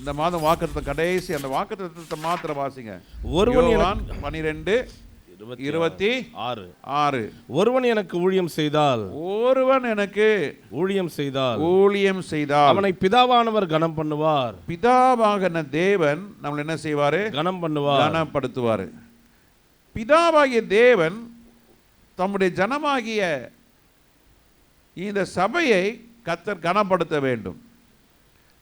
இந்த மாதம் வாக்குத்தத்தம் கடைசி அந்த வாக்குத்தத்தத்தை மாத்திர வாசிங்க. ஒருவன் 12:26. ஒருவன் எனக்கு ஊழியம் செய்தால் அவனை பிதாவானவர் கனம் பண்ணுவார். பிதாவாகிய தேவன் நம்மளை என்ன செய்வாரு? கனம் பண்ணுவார், கனப்படுத்துவார். பிதாவாகிய தேவன் தம்முடைய ஜனமாகிய இந்த சபையை கர்த்தர் கனப்படுத்த வேண்டும்.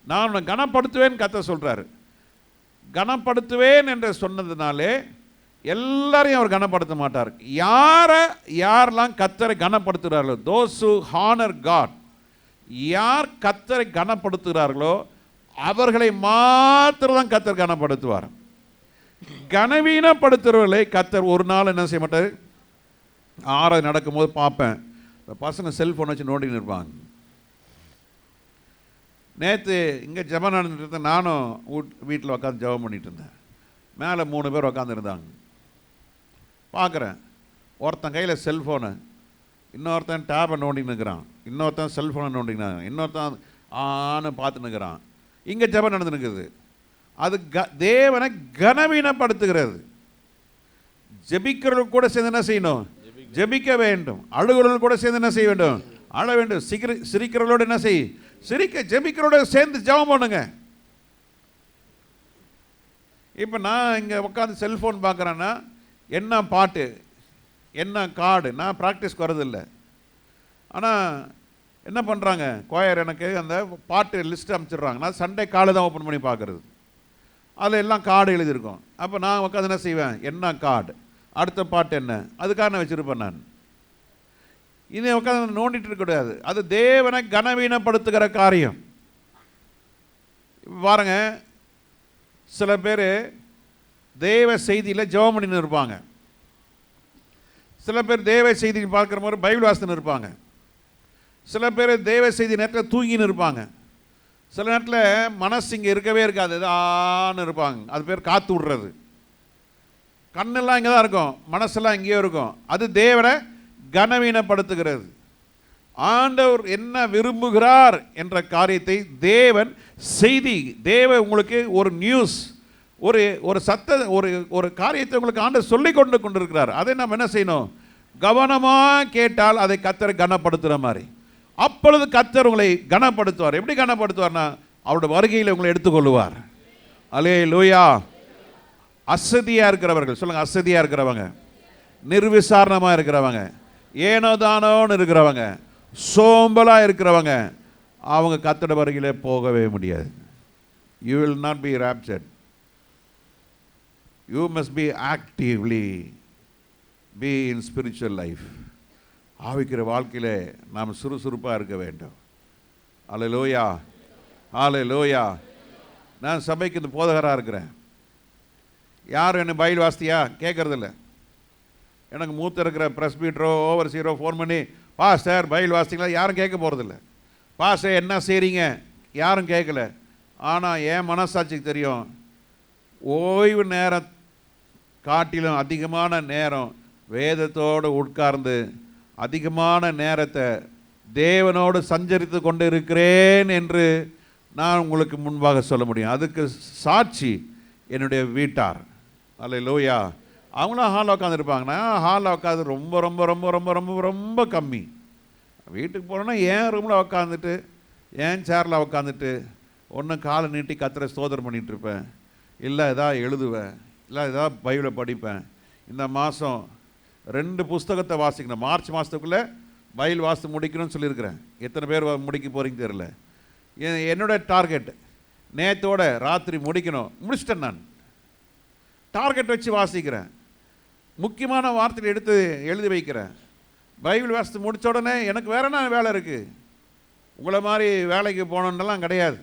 நான் உன்னை கனப்படுத்துவேன் கர்த்தர் சொல்றாரு. கனப்படுத்துவேன் என்று சொன்னதுனாலே எல்லாரையும் அவர் கனப்படுத்த மாட்டார். யாரெல்லாம் கர்த்தரை கனப்படுத்துகிறார்களோ, those who honor God, யார் கர்த்தரை கனப்படுத்துகிறார்களோ அவர்களை மாத்திரம் கர்த்தர் கனப்படுத்துவார். கனவீனப்படுத்துறவர்களை கர்த்தர் ஒரு நாள் என்ன செய்ய மாட்டார். ஆறாவது நடக்கும்போது பார்ப்பேன், பசங்க செல்ஃபோன் வச்சு நோண்டின்னு இருப்பாங்க. நேற்று இங்கே ஜெபம் நடந்துட்டு இருந்தேன். நானும் வீட்டில் உட்காந்து ஜெபம் பண்ணிட்டு இருந்தேன். மேலே 3 பேர் உட்காந்துருந்தாங்க. பார்க்குறேன், ஒருத்தன் கையில் செல்ஃபோனு, இன்னொருத்தன் டேபை நோண்டின்னு இருக்கிறான், இன்னொருத்தன் செல்ஃபோனை நோண்டினாங்க, இன்னொருத்தன் ஆன்னு பார்த்துன்னு இருக்கிறான். இங்கே ஜெபம் நடந்துருக்குது. அது தேவனை கனவீனப்படுத்துகிறது. ஜெபிக்கிறவர்கள் கூட சேர்ந்து என்ன செய்யணும்? ஜெபிக்க வேண்டும். அழுகிறவர்கள் கூட சேர்ந்து என்ன செய்ய வேண்டும்? அழ வேண்டும். சிரிக்கிறவர்களோடு என்ன செய்? சிரிக்க. ஜெபிக்கிறோட சேர்ந்து ஜெபம் பண்ணுங்க. இப்போ நான் இங்கே உட்காந்து செல்ஃபோன் பார்க்குறேன்னா என்ன பாட்டு என்ன கார்டு, நான் ப்ராக்டிஸ்க்கு வரதில்லை. ஆனால் என்ன பண்ணுறாங்க, கோயர் எனக்கு அந்த பாட்டு லிஸ்ட்டு அனுப்பிச்சிடுறாங்க. நான் சண்டே காலை தான் ஓப்பன் பண்ணி பார்க்குறது. அதில் எல்லாம் கார்டு எழுதியிருக்கோம். அப்போ நான் உட்காந்து என்ன செய்வேன், என்ன கார்டு, அடுத்த பாட்டு என்ன, அதுக்காக வச்சுருப்பேன். நான் இதை உட்காந்து நோண்டிட்டு இருக்கக்கூடாது. அது தேவனை கனவீனப்படுத்துகிற காரியம். பாருங்க, சில பேர் தேவ செய்தியில் ஜெபம் பண்ணின்னு இருப்பாங்க. சில பேர் தேவ செய்தி பார்க்குற மாதிரி பைபிள் வாசித்துன்னு இருப்பாங்க. சில பேர் தேவ செய்தி நேரத்தில் தூங்கின்னு இருப்பாங்க. சில நேரத்தில் மனசு இங்கே இருக்கவே இருக்காது, ஆன்னு இருப்பாங்க. அது பேர் காத்து விடுறது. கண்ணெல்லாம் இங்கே தான் இருக்கும், மனசெல்லாம் இங்கேயோ இருக்கும். அது தேவனை கனவீனப்படுத்துகிறது. ஆண்டவர் என்ன விரும்புகிறார் என்ற காரியத்தை தேவன் செய்தி, உங்களுக்கு ஒரு நியூஸ், ஒரு ஒரு காரியத்தை உங்களுக்கு ஆண்டவர் சொல்லிக் கொண்டிருக்கிறார். அதை நம்ம என்ன செய்யணும்? கவனமாக கேட்டால் அதை கர்த்தரை கனப்படுத்துகிற மாதிரி. அப்பொழுது கர்த்தர் உங்களை கனப்படுத்துவார். எப்படி கனப்படுத்துவார்னா, அவருடைய வருகையில் உங்களை எடுத்துக்கொள்ளுவார். அல்லேலூயா. அசதியாக இருக்கிறவர்கள் சொல்லுங்க, அசதியாக இருக்கிறவங்க, நிர்விசாரணமாக இருக்கிறவங்க, ஏனோதானோன்னு இருக்கிறவங்க, சோம்பலாக இருக்கிறவங்க, அவங்க கர்த்தருடைய வருகையிலே போகவே முடியாது. You will not be raptured. You must be actively be in spiritual life. ஆவிக்கிற வாழ்க்கையிலே நாம் சுறுசுறுப்பாக இருக்க வேண்டும். அல்லேலூயா, அல்லேலூயா. நான் சபைக்கு இந்த போதகராக இருக்கிறேன். யாரும் என்ன பைபிள் வாசித்தியா கேட்கறதில்ல. எனக்கு மூத்த இருக்கிற பிரஸ்பீட்டரோ ஓவர்சீரோ ஃபோன் பண்ணி, பாஸ்டர் பைபிள் வாசித்தீங்களா, யாரும் கேட்க போகிறதில்ல. பாஸ்டர் என்ன செய்கிறீங்க, யாரும் கேட்கல. ஆனால் என் மனசாட்சிக்கு தெரியும், ஓய்வு நேரம் காட்டிலும் அதிகமான நேரம் வேதத்தோடு உட்கார்ந்து அதிகமான நேரத்தை தேவனோடு சஞ்சரித்து கொண்டு இருக்கிறேன் என்று நான் உங்களுக்கு முன்பாக சொல்ல முடியும். அதுக்கு சாட்சி என்னுடைய வீட்டார். அல்லேலூயா. அவங்களும் ஹாலில் உட்காந்துருப்பாங்கன்னா, ஹாலில் உட்காந்து ரொம்ப ரொம்ப ரொம்ப ரொம்ப ரொம்ப ரொம்ப கம்மி. வீட்டுக்கு போனோன்னா என் ரூமில் உட்காந்துட்டு, என் சேரில் உட்காந்துட்டு ஒன்று காலை நீட்டி கர்த்தரை ஸ்தோத்திரம் பண்ணிகிட்ருப்பேன், இல்லை எதாவது எழுதுவேன், இல்லை ஏதாவது பைபிளை படிப்பேன். இந்த மாதம் 2 புஸ்தகத்தை வாசிக்கணும். மார்ச் மாதத்துக்குள்ளே பைபிள் வாசித்து முடிக்கணும்னு சொல்லியிருக்கிறேன். எத்தனை பேர் முடிக்க போகிறீங்க தெரியல. என்னோட டார்கெட் நேற்றோட ராத்திரி முடிக்கணும். முடிச்சிட்டேன். நான் டார்கெட் வச்சு வாசிக்கிறேன். முக்கியமான வார்த்தையை எடுத்து எழுதி வைக்கிறேன். பைபிள் வாசித்து முடித்த உடனே எனக்கு வேற என்ன வேலை இருக்குது, உங்களை மாதிரி வேலைக்கு போகணுன்னெல்லாம் கிடையாது.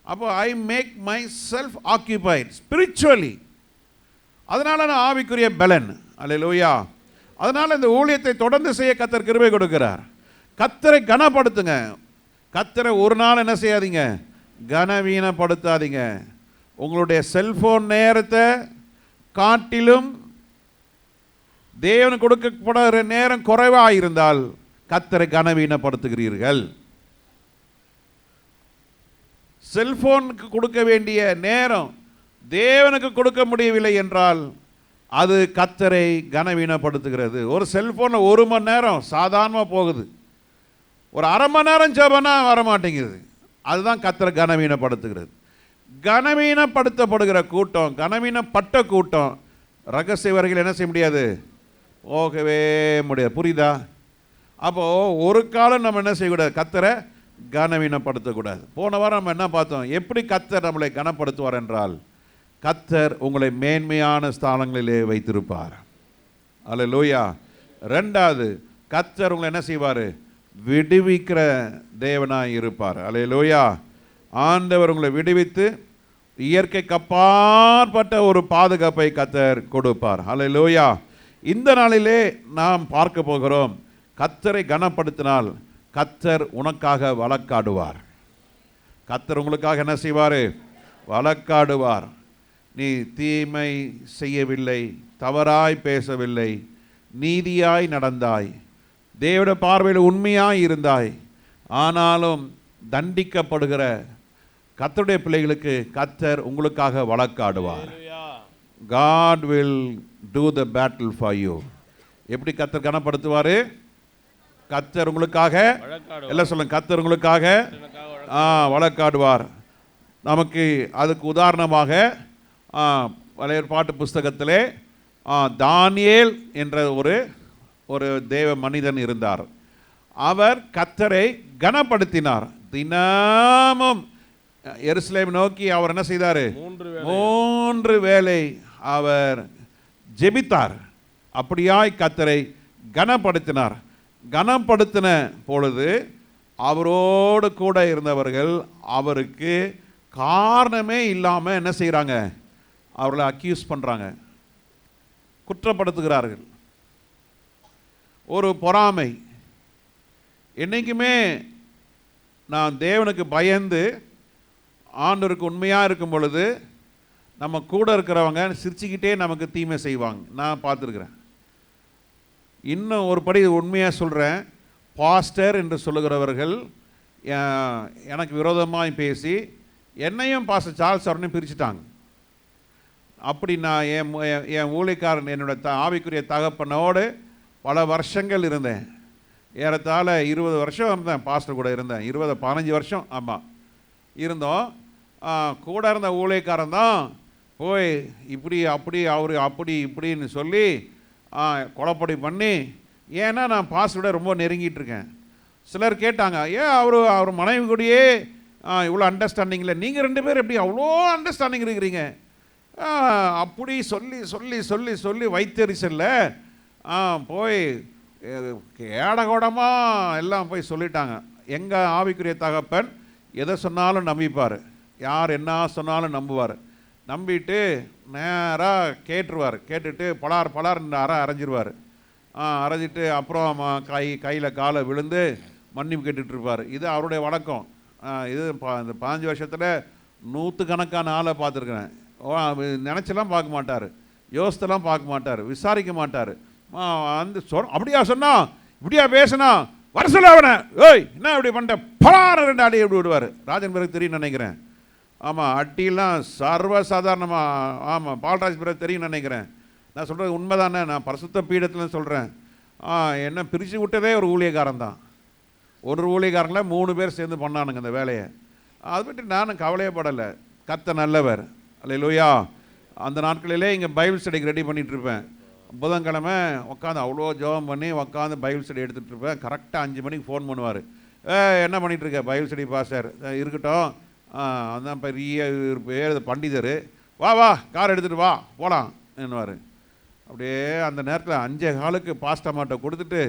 அப்போ I make myself occupied spiritually. அதனால் நான் ஆவிக்குரிய பலன். அல்லேலூயா. அதனால் இந்த ஊழியத்தை தொடர்ந்து செய்ய கர்த்தர் கிருபை கொடுக்கிறார். கர்த்தரை கனப்படுத்துங்க. கர்த்தரை ஒரு நாள் என்ன செய்யாதீங்க, கனவீனப்படுத்தாதீங்க. உங்களுடைய செல்போன் நேரத்தை காட்டிலும் தேவனுக்கு கொடுக்கப்படுகிற நேரம் குறைவாக இருந்தால் கர்த்தரை கனவீனப்படுத்துகிறீர்கள். செல்போனுக்கு கொடுக்க வேண்டிய நேரம் தேவனுக்கு கொடுக்க முடியவில்லை என்றால் அது கர்த்தரை கனவீனப்படுத்துகிறது. ஒரு செல்போனில் 1 மணி நேரம் சாதாரணமாக போகுது, ஒரு அரை மணி நேரம் ஜெபம்னா வரமாட்டேங்குது. அதுதான் கர்த்தரை கனவீனப்படுத்துகிறது. கனவீனப்படுத்தப்படுகிற கூட்டம், கனவீனப்பட்ட கூட்டம் ரகசிய வரையில் என்ன செய்ய முடியாது, போகவே முடியாது. புரியுதா? அப்போது ஒரு காலம் நம்ம என்ன செய்யக்கூடாது, கர்த்தரை கனவீனப்படுத்தக்கூடாது. போன வாரம் நம்ம என்ன பார்த்தோம், எப்படி கர்த்தர் நம்மளை கனப்படுத்துவார் என்றால், கர்த்தர் உங்களை மேன்மையான ஸ்தானங்களிலே வைத்திருப்பார். அல்லேலூயா. 2வது, கர்த்தர் உங்களை என்ன செய்வார், விடுவிக்கிற தேவனாய் இருப்பார். அல்லேலூயா. ஆண்டவர் உங்களை விடுவித்து இயற்கைக்கு அப்பாற்பட்ட ஒரு பாதுகாப்பை கர்த்தர் கொடுப்பார். அல்லேலூயா. இந்த நாளிலே நாம் பார்க்க போகிறோம், கர்த்தரை கனப்படுத்தினால் கர்த்தர் உனக்காக வழக்காடுவார். கர்த்தர் உங்களுக்காக என்ன செய்வார், வழக்காடுவார். நீ தீமை செய்யவில்லை, தவறாய் பேசவில்லை, நீதியாய் நடந்தாய், தேவனுடைய பார்வையில் உண்மையாய் இருந்தாய், ஆனாலும் தண்டிக்கப்படுகிற கர்த்தருடைய பிள்ளைகளுக்கு கர்த்தர் உங்களுக்காக வழக்காடுவார். God will do the battle for you. எப்படி கர்த்தர் கனப்படுத்துவார், கர்த்தர் உங்களுக்காக, எல்லாம் சொல்லுங்க, கர்த்தர் உங்களுக்காக வழக்காடுவார். நமக்கு அதுக்கு உதாரணமாக பழைய ஏற்பாட்டு புஸ்தகத்திலே தானியேல் என்ற ஒரு தேவ மனிதன் இருந்தார். அவர் கர்த்தரை கனப்படுத்தினார். தினமும் எருசலேம் நோக்கி அவர் என்ன செய்தார், 3 வேளை அவர் ஜெபித்தார். அப்படியாய் கர்த்தரை கனப்படுத்தினார். கனப்படுத்தின பொழுது அவரோடு கூட இருந்தவர்கள் அவருக்கு காரணமே இல்லாமல் என்ன செய்கிறாங்க, அவர்களை அக்யூஸ் பண்ணுறாங்க, குற்றப்படுத்துகிறார்கள். ஒரு பொறாமை. என்றைக்குமே நான் தேவனுக்கு பயந்து ஆண்டவருக்கு உண்மையாக இருக்கும் பொழுது நம்ம கூட இருக்கிறவங்க சிரிச்சுக்கிட்டே நமக்கு தீமை செய்வாங்க. நான் பார்த்துருக்குறேன். இன்னும் ஒரு படி உண்மையாக சொல்கிறேன், பாஸ்டர் என்று சொல்லுகிறவர்கள் எனக்கு விரோதமாக பேசி என்னையும் பாஸ்டர் சார்ல்ஸ் அவரையும் பிரிச்சுட்டாங்க. அப்படி நான் என் ஊழியக்காரன் என்னோட ஆவிக்குரிய தகப்பனோடு பல வருஷங்கள் இருந்தேன். ஏறத்தாழ 20 வருஷம் இருந்தேன், பாஸ்டர் கூட இருந்தேன். 15 வருஷம் ஆமாம் இருந்தோம். கூட இருந்த ஊழியக்காரன் தான் போய் இப்படி அப்படி அவர் அப்படி இப்படின்னு சொல்லி கொலைப்படி பண்ணி, ஏன்னா நான் பாஸ்டரோட ரொம்ப நெருங்கிட்டு இருக்கேன். சிலர் கேட்டாங்க, ஏன் அவர் மனைவி கூடயே இவ்வளோ அண்டர்ஸ்டாண்டிங் இல்லை, நீங்கள் 2 பேர் எப்படி அவ்வளோ அண்டர்ஸ்டாண்டிங் இருக்கிறீங்க, அப்படி சொல்லி சொல்லி சொல்லி சொல்லி வைத்தறிச்சல்ல போய் ஏடகோடமாக எல்லாம் போய் சொல்லிட்டாங்க. எங்கள் ஆவிக்குரிய தகப்பன் எதை சொன்னாலும் நம்பிப்பார், யார் என்ன சொன்னாலும் நம்புவார். நம்பிட்டு நேராக கேட்டுருவார். கேட்டுட்டு பலார் அரைஞ்சிருவார். அரைஞ்சிட்டு அப்புறம் கையில் காலை விழுந்து மன்னிப்பு கேட்டுட்ருப்பார். இது அவருடைய வழக்கம். இது இந்த 15 வருஷத்தில் 100கணக்கான ஆளை பார்த்துருக்குறேன். நினச்செல்லாம் பார்க்க மாட்டார், யோசித்தெல்லாம் பார்க்க மாட்டார், விசாரிக்க மாட்டார். அப்படியா சொன்னா, இப்படியா பேசுனா, வர சொல்ல அவனை, ஏய் என்ன இப்படி பண்ணிட்ட, பலார 2 அடி எப்படி விடுவார். ராஜன் பிறகு தெரியும் நினைக்கிறேன். ஆமாம், அட்டிலாம் சர்வசாதாரணமாக. ஆமாம், பால்ராஜ் பிறகு தெரியும் நினைக்கிறேன். நான் சொல்கிறது உண்மை தானே, நான் பரிசுத்த பீடத்தில் சொல்கிறேன். என்ன பிரித்து விட்டதே ஒரு ஊழியக்காரன் தான். ஒரு ஊழியக்காரங்கள 3 பேர் சேர்ந்து பண்ணானுங்க அந்த வேலையை. அதை பற்றி நானும் கவலையப்படலை. கர்த்தர் நல்லவர். அல்லேலூயா. அந்த நாட்களிலே இங்கே பைபிள் ஸ்டடிக்கு ரெடி பண்ணிகிட்ருப்பேன். புதன்கிழமை உட்காந்து அவ்வளோ ஜெபம் பண்ணி உட்காந்து பைபிள் ஸ்டடி எடுத்துகிட்டு இருப்பேன். கரெக்டாக 5 மணிக்கு ஃபோன் பண்ணுவார். என்ன பண்ணிகிட்ருக்க, பைபிள் ஸ்டடி பாஸ்டர். இருக்கட்டும், அதான் பெரிய பேர் பண்டிதர், வா கார் எடுத்துகிட்டு வா போகலாம் என்னவார். அப்படியே அந்த நேரத்தில் 5:15 பாஸ்டர்மாட்ட கொடுத்துட்டு,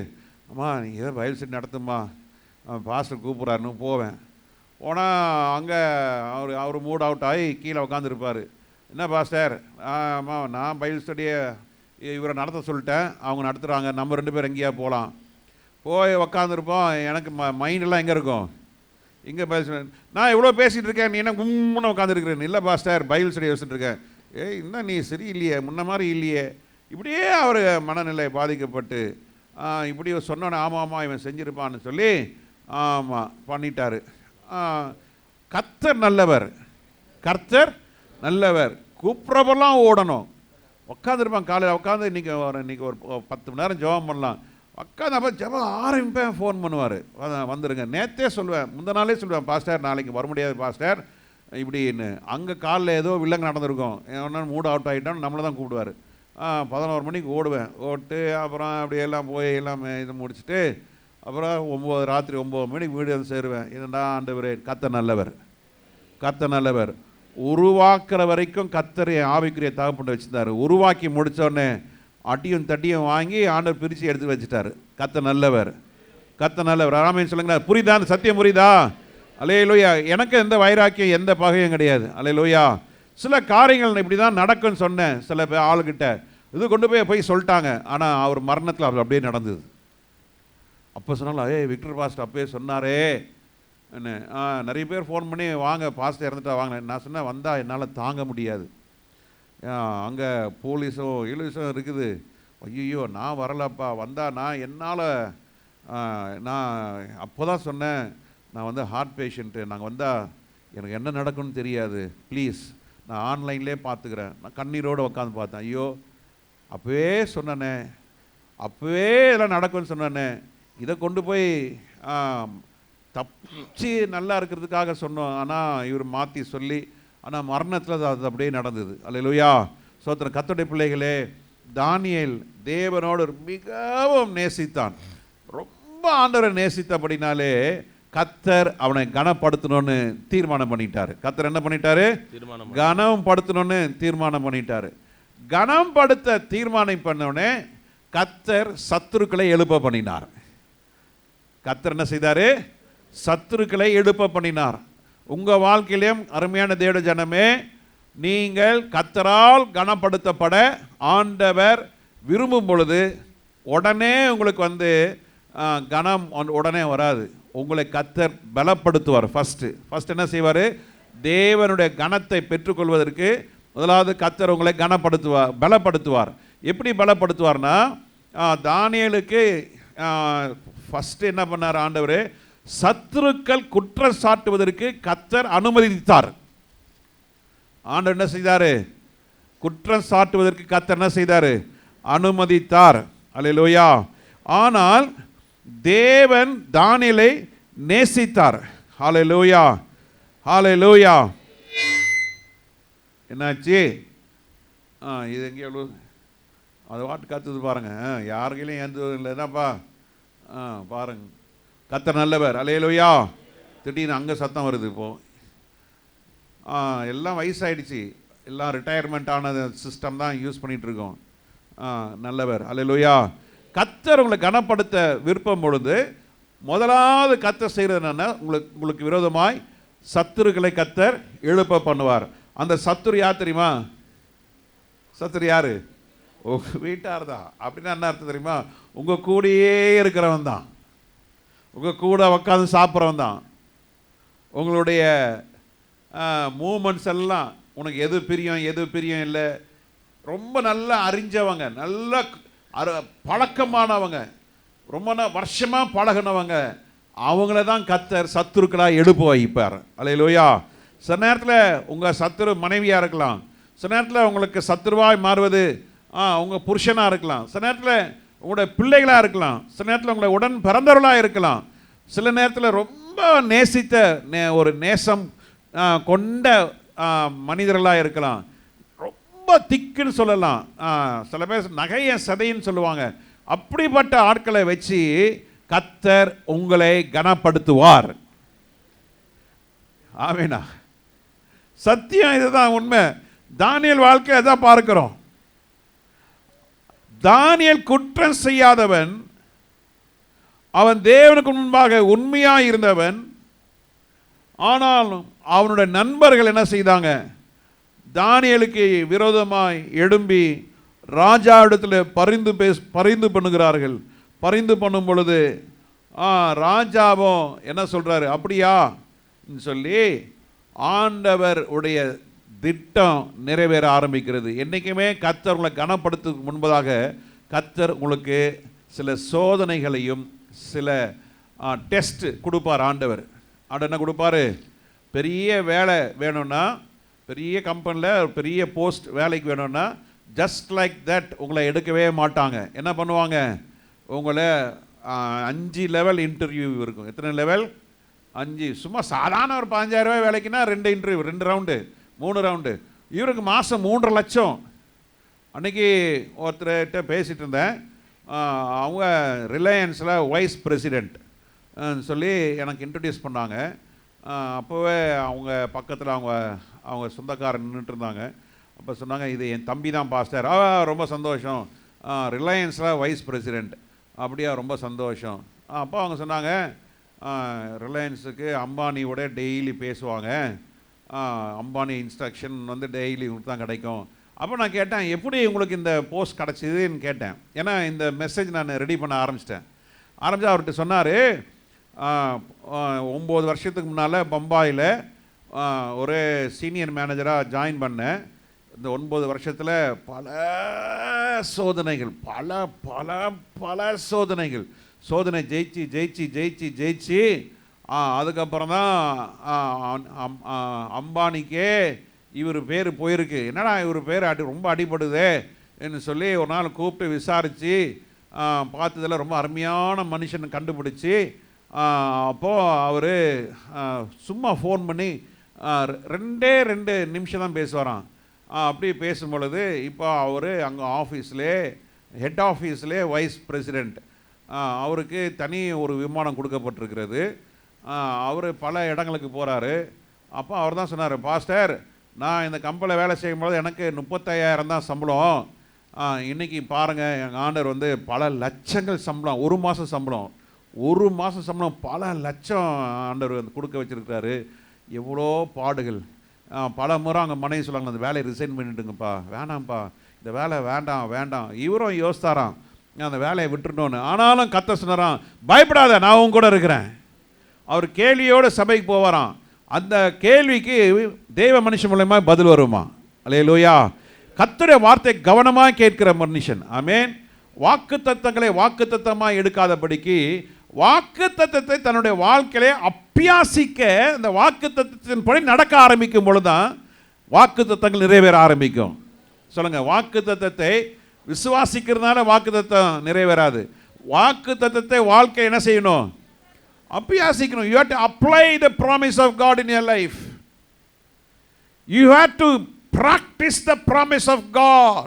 அம்மா நீ ஏதோ பைபிள் ஸ்டடி நடத்தும்மா, பாஸ்டர் கூப்பிட்றாருன்னு போவேன். போனால் அங்கே அவர் மூட் அவுட் ஆகி கீழே உட்காந்துருப்பார். என்ன பாஸ்டர், அம்மா நான் பைபிள் ஸ்டடியை இவரை நடத்த சொல்லிட்டேன், அவங்க நடத்துகிறாங்க, நம்ம 2 பேர் எங்கேயா போகலாம். போய் உக்காந்துருப்போம். எனக்கு மைண்டெல்லாம் எங்கே இருக்கும், இங்கே பைபிள் ஸ்டடி. நான் எவ்வளோ பேசிகிட்டு இருக்கேன், நீ என்ன கும்முன்னு உட்காந்துருக்கிறேன். இல்லை பாஸ்டர் பைபிள் ஸ்டடி வச்சுட்டு இருக்கேன். இன்னும் நீ சரி இல்லையே, முன்ன மாதிரி இல்லையே. இப்படியே அவர் மனநிலை பாதிக்கப்பட்டு இப்படி சொன்னோன்னே ஆமாம் இவன் செஞ்சுருப்பான்னு சொல்லி ஆமாம் பண்ணிட்டார். கர்த்தர் நல்லவர், கர்த்தர் நல்லவர். கூப்பிட்றப்பெல்லாம் ஓடணும். உட்காந்துருப்பான், காலையில் உட்காந்து இன்றைக்கி ஒரு 10 மணி நேரம் ஜெபம் பண்ணலாம். உட்காந்து அப்போ ஜெபம் ஆரம்பிப்பேன், ஃபோன் பண்ணுவார், வந்துடுங்க. நேற்றே சொல்லுவேன், முந்தின நாளே சொல்லுவேன், பாஸ்டர் நாளைக்கு வர முடியாது பாஸ்டர் இப்படின்னு. அங்கே காலில் ஏதோ வில்லங்க நடந்திருக்கும், என்ன மூட் அவுட் ஆகிட்டான்னு நம்மளை தான் கூப்பிடுவார். 11 மணிக்கு ஓடுவேன், ஓட்டு அப்புறம் அப்படியெல்லாம் போய் எல்லாம் இது முடிச்சுட்டு அப்புறம் ராத்திரி 9 மணிக்கு வீடு வந்து சேருவேன். இதுண்டா ஆண்டவரே, கர்த்தர் நல்லவர், கர்த்தர் நல்லவர். உருவாக்குற வரைக்கும் கர்த்தர் என் ஆவிக்குரிய தகப்பட்டு வச்சுருந்தார். உருவாக்கி முடித்தோடனே அடியும் தட்டியும் வாங்கி ஆண்டவர் பிரித்து எடுத்து வச்சுட்டார். கர்த்தர் நல்லவர், கர்த்தர் நல்லவர். ஆமென் சொல்லுங்க. புரியுதா? அந்த சத்தியம் புரியுதா? அல்லேலூயா. எனக்கு எந்த வைராக்கியம் எந்த பகையும் கிடையாது. அல்லேலூயா. சில காரியங்கள் இப்படி தான் நடக்குன்னு சொன்னேன் சில ஆளுகிட்ட, இது கொண்டு போய் சொல்லிட்டாங்க. ஆனால் அவர் மரணத்தில் அவர் அப்படியே நடந்தது. அப்போ சொன்னாலும் விக்டர் பாஸ்டர் அப்பயே சொன்னாரே என்ன. நிறைய பேர் ஃபோன் பண்ணி வாங்க பாஸ்டர் இறந்துட்டா வாங்க. நான் சொன்னேன், வந்தால் என்னால் தாங்க முடியாது, அங்கே போலீஸும் இலீஸும் இருக்குது. ஐயோ நான் வரலப்பா, வந்தால் நான் என்னால் நான் அப்போ தான் சொன்னேன், நான் வந்து ஹார்ட் பேஷண்ட்டு, நாங்கள் வந்தால் எனக்கு என்ன நடக்கும்னு தெரியாது, ப்ளீஸ் நான் ஆன்லைன்லேயே பார்த்துக்கிறேன். நான் கண்ணீரோடு உட்காந்து பார்த்தேன். ஐயோ அப்போவே சொன்னேனே, அப்போவே இதெல்லாம் நடக்கும்னு சொன்னேனே, இதை கொண்டு போய் தப்பிச்சு நல்லா இருக்கிறதுக்காக சொன்னோம். ஆனால் இவர் மாற்றி சொல்லி, ஆனால் மரணத்தில் அது அப்படியே நடந்தது. அல்லேலூயா. சோத்திரம். கர்த்தருடைய பிள்ளைகளே, தானியேல் தேவனோடு மிகவும் நேசித்தான். ரொம்ப ஆண்டவரை நேசித்தபடினாலே கர்த்தர் அவனை கனப்படுத்தணும்னு தீர்மானம் பண்ணிட்டாரு. கர்த்தர் என்ன பண்ணிட்டாரு? கனம் படுத்தணும்னு தீர்மானம் பண்ணிட்டாரு. கனம் படுத்த தீர்மானம் பண்ணோடனே கர்த்தர் சத்துருக்களை எழுப்ப பண்ணினார். கர்த்தர் என்ன செய்தாரு? சத்துருக்களை எழுப்ப பண்ணினார். உங்கள் வாழ்க்கையிலும் அருமையான தேவ ஜனமே, நீங்கள் கர்த்தரால் கனப்படுத்தப்பட ஆண்டவர் விரும்பும் பொழுது உடனே உங்களுக்கு வந்து கனம் உடனே வராது. உங்களை கர்த்தர் பலப்படுத்துவார். ஃபஸ்ட் என்ன செய்வார்? தேவனுடைய கனத்தை பெற்றுக்கொள்வதற்கு முதலாவது கர்த்தர் உங்களை கனப்படுத்துவார், பலப்படுத்துவார். எப்படி பலப்படுத்துவார்னா, தானியேலுக்கு ஃபஸ்ட்டு என்ன பண்ணார் ஆண்டவர்? சத்துருக்கள் குற்றம் சாட்டுவதற்கு கர்த்தர் அனுமதித்தார். ஆண்டவர் என்ன செய்தார்? குற்றம் சாட்டுவதற்கு கர்த்தர் என்ன செய்தார்? அனுமதித்தார். அல்லேலூயா. ஆனால் தேவன் தானியேலை நேசித்தார். ஹல்லேலூயா, ஹல்லேலூயா. என்னாச்சு? இது எங்கே எவ்வளோ அது வாட்டு கத்துது பாருங்க. யாருக்கையிலையும் எந்த இல்லை என்னப்பா பாருங்க. கர்த்தர் நல்லவர். அல்லேலூயா. திடீர்னு அங்கே சத்தம் வருது. இப்போது எல்லாம் வயசாயிடுச்சு, எல்லாம் ரிட்டையர்மெண்ட் ஆன சிஸ்டம் தான் யூஸ் பண்ணிகிட்ருக்கோம். நல்லவர். அல்லேலூயா. கர்த்தர் உங்களை கனப்படுத்த விருப்பம் பொழுது முதலாவது கர்த்தர் செய்கிறது என்னென்னா, உங்களுக்கு விரோதமாய் சத்துருக்களை கர்த்தர் எழுப்ப பண்ணுவார். அந்த சத்துரு யார் தெரியுமா? சத்துரு யார்? உங்கள் வீட்டார் தான். அப்படின்னா என்ன அர்த்தம் தெரியுமா? உங்கள் கூடயே இருக்கிறவன் தான், உங்கள் கூட உட்காந்து சாப்பிட்றவன் தான். உங்களுடைய மூமெண்ட்ஸ் எல்லாம் உனக்கு எது பிரியம் எது பிரியம் இல்லை, ரொம்ப நல்லா அறிஞ்சவங்க, நல்ல பழக்கமானவங்க, ரொம்ப வருஷமாக பழகினவங்க, அவங்கள தான் கர்த்தர் சத்துருக்களாக எழுப்பு வைப்பார். அல்லேலூயா. சில நேரத்தில் உங்கள் சத்துரு மனைவியாக இருக்கலாம், சில நேரத்தில் உங்களுக்கு சத்துருவாய் மாறுவது உங்கள் புருஷனாக இருக்கலாம், சில நேரத்தில் உங்களுடைய பிள்ளைகளாக இருக்கலாம், சில நேரத்தில் உங்களை உடன் பிறந்தவர்களாக இருக்கலாம், சில நேரத்தில் ரொம்ப நேசித்த ஒரு நேசம் கொண்ட மனிதர்களாக இருக்கலாம், ரொம்ப திக்குன்னு சொல்லலாம், சில பேர் நகைய சதைன்னு சொல்லுவாங்க. அப்படிப்பட்ட ஆட்களை வச்சு கர்த்தர் உங்களை கனப்படுத்துவார். ஆமீனா? சத்தியம் இதுதான் உண்மை. தானியேல் வாழ்க்கை அதான் பார்க்கிறோம். தானியேல் குற்றம் செய்யாதவன், அவன் தேவனுக்கு முன்பாக உண்மையாக இருந்தவன். ஆனாலும் அவனுடைய நண்பர்கள் என்ன செய்தாங்க? தானியேலுக்கு விரோதமாய் எழும்பி ராஜாவிடத்தில் பரிந்து பண்ணுகிறார்கள். பரிந்து பண்ணும் பொழுது ராஜாவும் என்ன சொல்கிறாரு? அப்படியா சொல்லி ஆண்டவர் உடைய திட்டம் நிறைவேற ஆரம்பிக்கிறது. என்றைக்குமே கர்த்தர் உங்களை கனப்படுத்துவதற்கு முன்பதாக கர்த்தர் உங்களுக்கு சில சோதனைகளையும் சில டெஸ்ட் கொடுப்பார். ஆண்டவர் என்ன கொடுப்பாரு? பெரிய வேலை வேணும்னா, பெரிய கம்பெனியில் பெரிய போஸ்ட் வேலைக்கு வேணும்னா ஜஸ்ட் லைக் தட் உங்களை எடுக்கவே மாட்டாங்க. என்ன பண்ணுவாங்க, உங்களை 5 லெவல் இன்டர்வியூ இருக்கும். எத்தனை லெவல்? 5. சும்மா சாதாரண ஒரு 15,000 ரூபாய் வேலைக்குன்னா 2 இன்டர்வியூ, 2 ரவுண்டு, 3 ரவுண்டு. இவருக்கு மாதம் 3.5 லட்சம். அன்றைக்கி ஒருத்தர்கிட்ட பேசிகிட்டு இருந்தேன். அவங்க ரிலையன்ஸில் வைஸ் பிரசிடெண்ட் சொல்லி எனக்கு இன்ட்ரடியூஸ் பண்ணாங்க. அப்போவே அவங்க பக்கத்தில் அவங்க சொந்தக்காரர் நின்றுட்டு இருந்தாங்க. அப்போ சொன்னாங்க, இது என் தம்பி தான் பாஸ்டர். ரொம்ப சந்தோஷம், ரிலையன்ஸில் வைஸ் பிரசிடெண்ட். அப்படியா, ரொம்ப சந்தோஷம். அப்போ அவங்க சொன்னாங்க, ரிலையன்ஸுக்கு அம்பானியோட டெய்லி பேசுவாங்க, அம்பானி இன்ஸ்ட்ரக்ஷன் வந்து டெய்லி உங்களுக்கு தான் கிடைக்கும். அப்போ நான் கேட்டேன், எப்படி உங்களுக்கு இந்த போஸ்ட் கிடச்சிதுன்னு கேட்டேன். ஏன்னா இந்த மெசேஜ் நான் ரெடி பண்ண ஆரம்பிச்சிட்டேன். அவர்கிட்ட சொன்னார், 9 வருஷத்துக்கு முன்னால் பம்பாயில் ஒரு சீனியர் மேனேஜராக ஜாயின் பண்ணேன். இந்த 9 வருஷத்தில் பல சோதனைகள், பல பல பல சோதனைகள், சோதனை ஜெயிச்சு ஜெயிச்சு ஜெயிச்சு ஜெயிச்சு அதுக்கப்புறம் தான் அம்பானிக்கே இவர் பேர் போயிருக்கு. என்னடா இவர் பேர் ரொம்ப அடிபடுதே என்று சொல்லி ஒரு நாள் கூப்பிட்டு விசாரித்து பார்த்ததில் ரொம்ப அருமையான மனுஷன் கண்டுபிடிச்சி, அப்போது அவர் சும்மா ஃபோன் பண்ணி 2 நிமிஷம் தான் பேசுவாராம். அப்படி பேசும் பொழுது இப்போ அவர் அங்கே ஆஃபீஸ்லே, ஹெட் ஆஃபீஸ்லே வைஸ் பிரசிடெண்ட். அவருக்கு தனி ஒரு விமானம் கொடுக்கப்பட்டிருக்கிறது. அவர் பல இடங்களுக்கு போகிறாரு. அப்போ அவர் தான் சொன்னார், பாஸ்டர், நான் இந்த கம்பெனியில் வேலை செய்யும்போது எனக்கு 35,000 தான் சம்பளம். இன்றைக்கி பாருங்கள், எங்கள் ஆண்டவர் வந்து பல லட்சங்கள் சம்பளம், 1 மாதம் சம்பளம், 1 மாதம் சம்பளம் பல லட்சம் ஆண்டவர் வந்து கொடுக்க வச்சுருக்காரு. எவ்வளோ பாடுகள். பல முறை அங்கே மனைவி சொல்லுவாங்க, அந்த வேலையை ரிசைன் பண்ணிட்டுங்கப்பா, வேணாம்ப்பா, இந்த வேலை வேண்டாம் வேண்டாம். இவரும் யோசித்தாராம் அந்த வேலையை விட்டுட்டோன்னு. ஆனாலும் கத்த சொன்னாராம், பயப்படாத, நான் உன் கூட இருக்கிறேன். அவர் கேள்வியோடு சபைக்கு போவாராம். அந்த கேள்விக்கு தெய்வ மனுஷன் மூலமா பதில் வருமா? அல்லேலூயா. கர்த்தருடைய வார்த்தை கவனமாக கேட்கிற மனுஷன். ஆமென். வாக்கு தத்தங்களை வாக்கு தத்தமாக எடுக்காதபடிக்கு வாக்கு தத்தத்தை தன்னுடைய வாழ்க்கையிலே அப்பியாசிக்க, அந்த வாக்கு தத்தத்தின்படி நடக்க ஆரம்பிக்கும் பொழுதுதான் வாக்கு தத்தங்கள் நிறைவேற ஆரம்பிக்கும். சொல்லுங்க, வாக்கு தத்தத்தை விசுவாசிக்கிறதுனால வாக்கு தத்தம் நிறைவேறாது. வாக்கு தத்தத்தை வாழ்க்கை என்ன செய்யணும்? அப்பியாசிக்கணும். You have to apply the promise of God in your life. You have to practice the promise of God.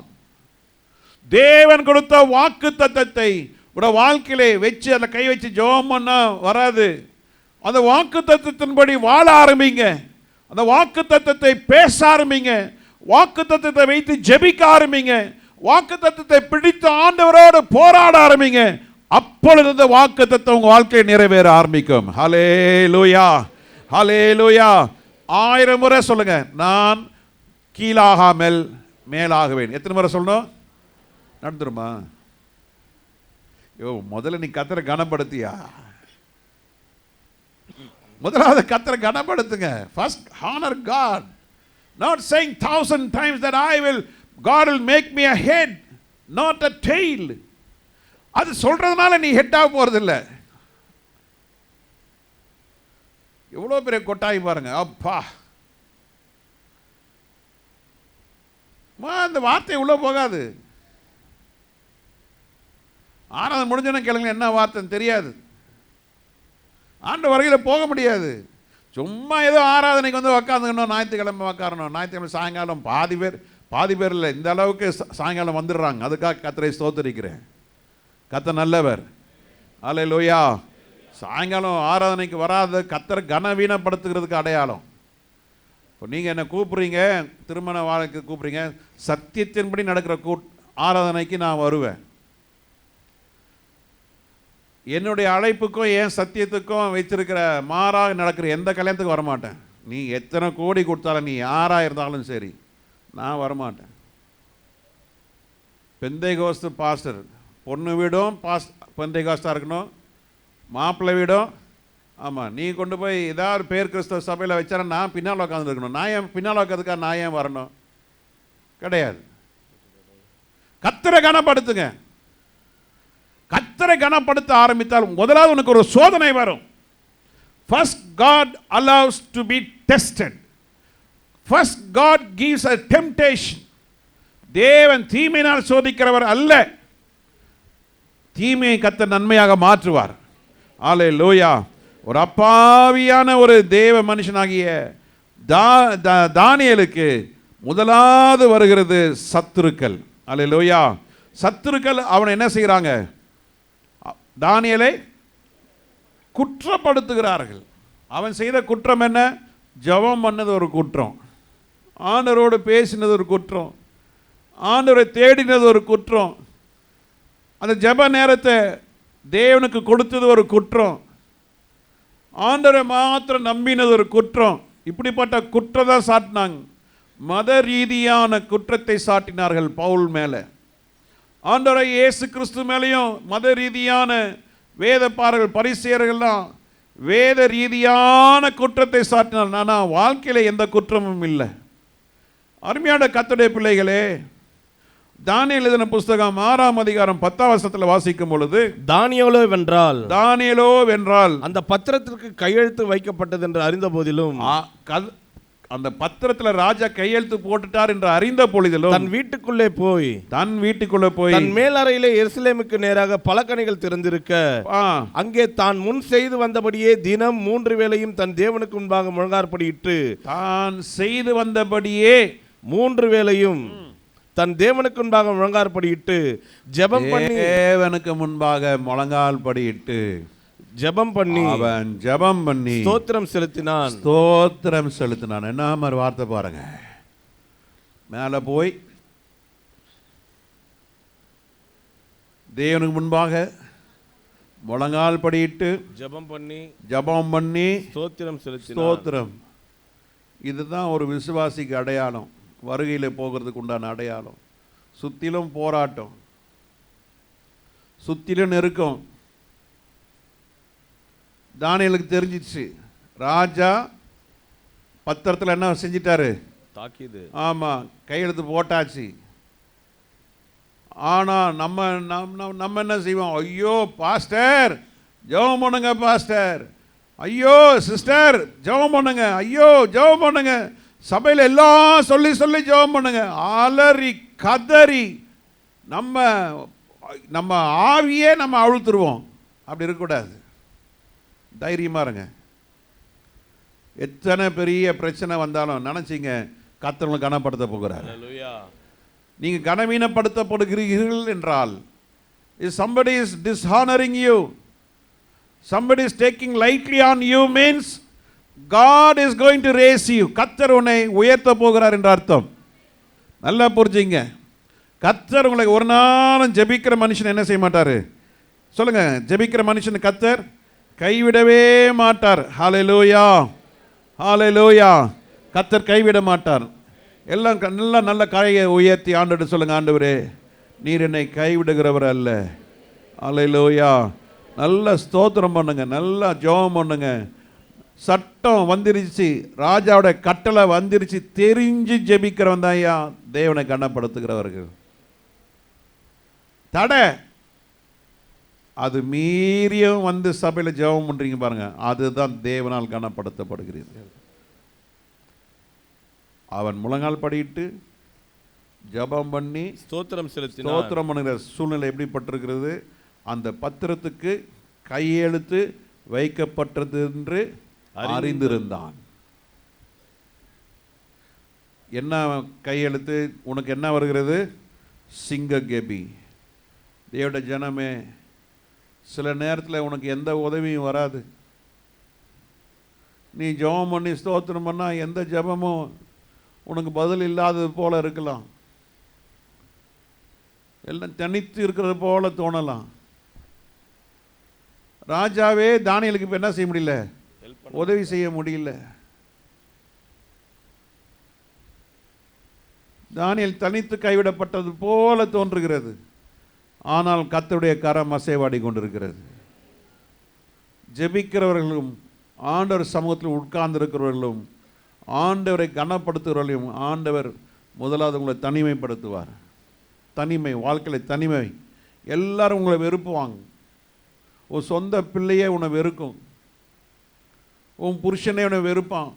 தேவன் கொடுத்த வாக்கு தத்தத்தை உட வாழ்க்கையிலே வச்சு அந்த கை வச்சு ஜெபம் பண்ணா வராது. அந்த வாக்கு தத்தத்தின்படி வாழ ஆரம்பிங்க. அந்த வாக்கு தத்தத்தை பேச ஆரம்பிங்க. வாக்கு தத்தத்தை வைத்து ஜெபிக்க ஆரம்பிங்க. வாக்கு தத்தத்தை பிடித்து ஆண்டவரோடு போராட ஆரம்பிங்க. அப்பொழுது இந்த வாக்கு தத்தம் உங்க வாழ்க்கையை நிறைவேற ஆரம்பிக்கும். ஹல்லேலூயா, ஹல்லேலூயா. 1000 முறை சொல்லுங்க, நான் கீழாகாமல் மேலாகுவேன். எத்தனை முறை சொல்லணும்? நடந்துருமா? முதல்ல நீ கர்த்தரை கனப்படுத்தியா? முதலாவது கர்த்தரை கனப்படுத்துங்க. First honor God. Not saying 1,000 times that God will make me a head, not a tail. அது சொல்றதுனால நீ ஹெட் ஆக போறது இல்லை. எவ்வளோ பெரிய கொட்டாய் பாருங்க. அப்பா, அந்த வார்த்தை உள்ள போகாது. ஆராதனை முடிஞ்சோன்னு கேளுங்க, என்ன வார்த்தைன்னு தெரியாது. ஆண்டு வரையில் போக முடியாது. சும்மா ஏதோ ஆராதனைக்கு வந்து உக்காந்துக்கணும், ஞாயிற்றுக்கிழமை உக்காரணும். ஞாயிற்றுக்கிழமை சாயங்காலம் பாதி பேர் இல்லை, இந்த அளவுக்கு சாயங்காலம் வந்துடுறாங்க. அதுக்காக கர்த்தரை ஸ்தோத்திரிக்கிறேன். கர்த்தர் நல்லவர். அல்லேலூயா. சாயங்காலம் ஆராதனைக்கு வராத கர்த்தரை கனவீனப்படுத்துகிறதுக்கு அடையாளம். இப்போ நீங்கள் என்னை கூப்பிட்றீங்க, திருமண வாழ்க்கை கூப்பிட்றீங்க, சத்தியத்தின்படி நடக்கிற ஆராதனைக்கு நான் வருவேன். என்னுடைய அழைப்புக்கும் என் சத்தியத்துக்கும் வச்சிருக்கிற மாறாக நடக்கிற எந்த கல்யாணத்துக்கும் வரமாட்டேன். நீ எத்தனை கோடி கொடுத்தாலும், நீ யாராக இருந்தாலும் சரி, நான் வரமாட்டேன். பெந்தைகோஸ்து பாஸ்டர், பொண்ணு வீடும் பெந்தைகோஸ்தாக இருக்கணும், மாப்பிள்ளை வீடும். ஆமாம், நீ கொண்டு போய் ஏதாவது பேர் கிறிஸ்தவ சபையில் வச்சார நான் பின்னால் உட்காந்துருக்கணும். நான் ஏன் பின்னால் உட்காந்துக்கா? நான் ஏன் வரணும்? கிடையாது. கர்த்தரை கனப்படுத்துங்க. கர்த்தரை கனப்படுத்த ஆரம்பித்தால் முதலாவது உனக்கு ஒரு சோதனை வரும். First, God allows to be tested. First, God gives a temptation. தேவன் தீமையினால் சோதிக்கிறவர் அல்ல. தீமையை கர்த்தர் நன்மையாக மாற்றுவார். அல்லேலூயா. ஒரு அப்பாவியான ஒரு தேவ மனுஷனாகிய தானியேலுக்கு முதலாவது வருகிறது சத்துருக்கள். அல்லேலூயா. சத்துருக்கள் அவனை என்ன செய்கிறாங்க? தானியேலை குற்றப்படுத்துகிறார்கள். அவன் செய்த குற்றம் என்ன? ஜெபம் பண்ணது ஒரு குற்றம், ஆண்டவரோடு பேசினது ஒரு குற்றம், ஆண்டவரை தேடினது ஒரு குற்றம், அந்த ஜெப நேரத்தை தேவனுக்கு கொடுத்தது ஒரு குற்றம், ஆண்டவரை மாத்திரம் நம்பினது ஒரு குற்றம். இப்படிப்பட்ட குற்றம் தான் சாட்டினாங்க. மத ரீதியான குற்றத்தை சாட்டினார்கள் பவுல் மேலே. ஆண்டவரை இயேசு கிறிஸ்து மேலேயும் மத ரீதியான வேதப்பாரர்கள் பரிசேயர்கள்லாம் வேத ரீதியான குற்றத்தை சாட்டினார். ஆனால் வாழ்க்கையில் எந்த குற்றமும் இல்லை. அருமையான கர்த்தருடைய பிள்ளைகளே, தானியேல் எழுதின புஸ்தகம் 6ஆம் அதிகாரம் 10ஆம் வசனத்தில் வாசிக்கும் பொழுது, தானியேலோ வென்றால் அந்த பத்திரத்திற்கு கையெழுத்து வைக்கப்பட்டது என்று அறிந்த போதிலும், அந்த பத்திரத்தில் ராஜா கையெழுத்து போட்டுட்டார் என்று அறிந்த பொழுதிலும் தன் வீட்டுக்குள்ளே போய் தன் மேல் அறையிலே எருசலேமுக்கு நேராக பலகணிகள் திறந்திருக்க, அங்கே தான் முன் செய்து வந்தபடியே தினம் 3 வேளையும் தன் தேவனுக்கு முன்பாக முழங்காற்படியிட்டு, தான் செய்து வந்தபடியே 3 வேளையும் தன் தேவனுக்கு முன்பாக முழங்காற்படியிட்டு ஜெபம் பண்ணி, தேவனுக்கு முன்பாக முழங்கால் படியிட்டு ஜெபம் பண்ணி, அவன் ஜெபம் பண்ணி ஸ்தோத்திரம் செலுத்தினான். என்ன மாதிரி வார்த்தை பாருங்க. மேலே போய் தேவனுக்கு முன்பாக முழங்கால் படியிட்டு ஜெபம் பண்ணி ஸ்தோத்திரம். இதுதான் ஒரு விசுவாசிக்கு அடையாளம், வருகையில் போகிறதுக்கு உண்டான அடையாளம். சுத்திலும் போராட்டம், சுத்திலும் நெருக்கம். தானியேலுக்கு தெரிஞ்சிச்சு, ராஜா பத்திரத்தில் என்ன செஞ்சிட்டாரு? தாக்கீது. ஆமாம், கையெழுத்து போட்டாச்சு. ஆனால் நம்ம என்ன செய்வோம்? ஐயோ பாஸ்டர் ஜெபம் பண்ணுங்க, பாஸ்டர் ஐயோ சிஸ்டர் ஜெபம் பண்ணுங்க, ஐயோ ஜெபம் பண்ணுங்க, சபையில் எல்லாம் சொல்லி ஜெபம் பண்ணுங்க. அலறி கதறி நம்ம ஆவியே நம்ம அழுத்துருவோம். அப்படி இருக்கக்கூடாது. தைரியமாக இருங்க. எத்தனை பெரிய பிரச்சனை வந்தாலும் நினச்சிங்க கர்த்தர் கனப்படுத்த போகிறார். நீங்கள் கனவீனப்படுத்தப்படுகிறீர்கள் என்றால், if somebody is dishonoring you, somebody is taking lightly on you, means God is going to raise you. கர்த்தர் உன்னை உயர்த்த போகிறார் என்ற அர்த்தம். நல்லா புரிஞ்சுங்க. கர்த்தர் உங்களை ஒரு நாளும் ஜெபிக்கிற மனுஷன் என்ன செய்ய மாட்டார்? சொல்லுங்க, ஜெபிக்கிற மனுஷன் கர்த்தர் கைவிடவே மாட்டார். ஹல்லேலூயா, ஹல்லேலூயா. கர்த்தர் கைவிட மாட்டார். எல்லாம் நல்ல கையை உயர்த்தி ஆண்டவர்கிட்ட சொல்லுங்க, ஆண்டவரே நீர் என்னை கைவிடுகிறவர் அல்ல. ஹல்லேலூயா. நல்ல ஸ்தோத்திரம் பண்ணுங்க, நல்லா ஜெபம் பண்ணுங்க. சட்டம் வந்துருச்சு, ராஜாவோட கட்டளை வந்துருச்சு, தெரிஞ்சு ஜெபிக்கிறவன் தான் ஐயா தேவனை கனப்படுத்துகிறவர்கள். தடை அது மீறியும் வந்து சபையில் ஜெபம் பண்ணுறீங்க பாருங்க, அதுதான் தேவனால் கனப்படுத்தப்படுகிறது. அவன் முழங்கால் படியிட்டு ஜெபம் பண்ணி ஸ்தோத்திரம் பண்ணுகிற சூழ்நிலை எப்படிப்பட்டிருக்கிறது? அந்த பத்திரத்துக்கு கையெழுத்து வைக்கப்பட்டது என்று அறிந்திருந்தான். என்ன கையெழுத்து? உனக்கு என்ன வருகிறது? சிங்க கெபி. தேவட ஜனமே, சில நேரத்தில் உனக்கு எந்த உதவியும் வராது. நீ ஜெபம் பண்ணி ஸ்தோத்திரம் பண்ணால் எந்த ஜெபமும் உனக்கு பதில் இல்லாதது போல இருக்கலாம். எல்லாம் தனித்து இருக்கிறது போல தோணலாம். ராஜாவே தானியேலுக்கு இப்போ என்ன செய்ய முடியல? உதவி செய்ய முடியல. தானியேல் தனித்து கைவிடப்பட்டது போல தோன்றுகிறது. ஆனால் கர்த்தருடைய கரம் அசைவாடி கொண்டிருக்கிறது. ஜெபிக்கிறவர்களும் ஆண்டவர் சமூகத்தில் உட்கார்ந்திருக்கிறவர்களும் ஆண்டவரை கனப்படுத்துகிறவர்களையும் ஆண்டவர் முதலாவது உங்களை தனிமைப்படுத்துவார். தனிமை, வாழ்க்கையில் தனிமை. எல்லாரும் உங்களை வெறுப்புவாங்க. ஒரு சொந்த பிள்ளையே உன்னை வெறுக்கும். உன் புருஷனே உன்னை வெறுப்பான்,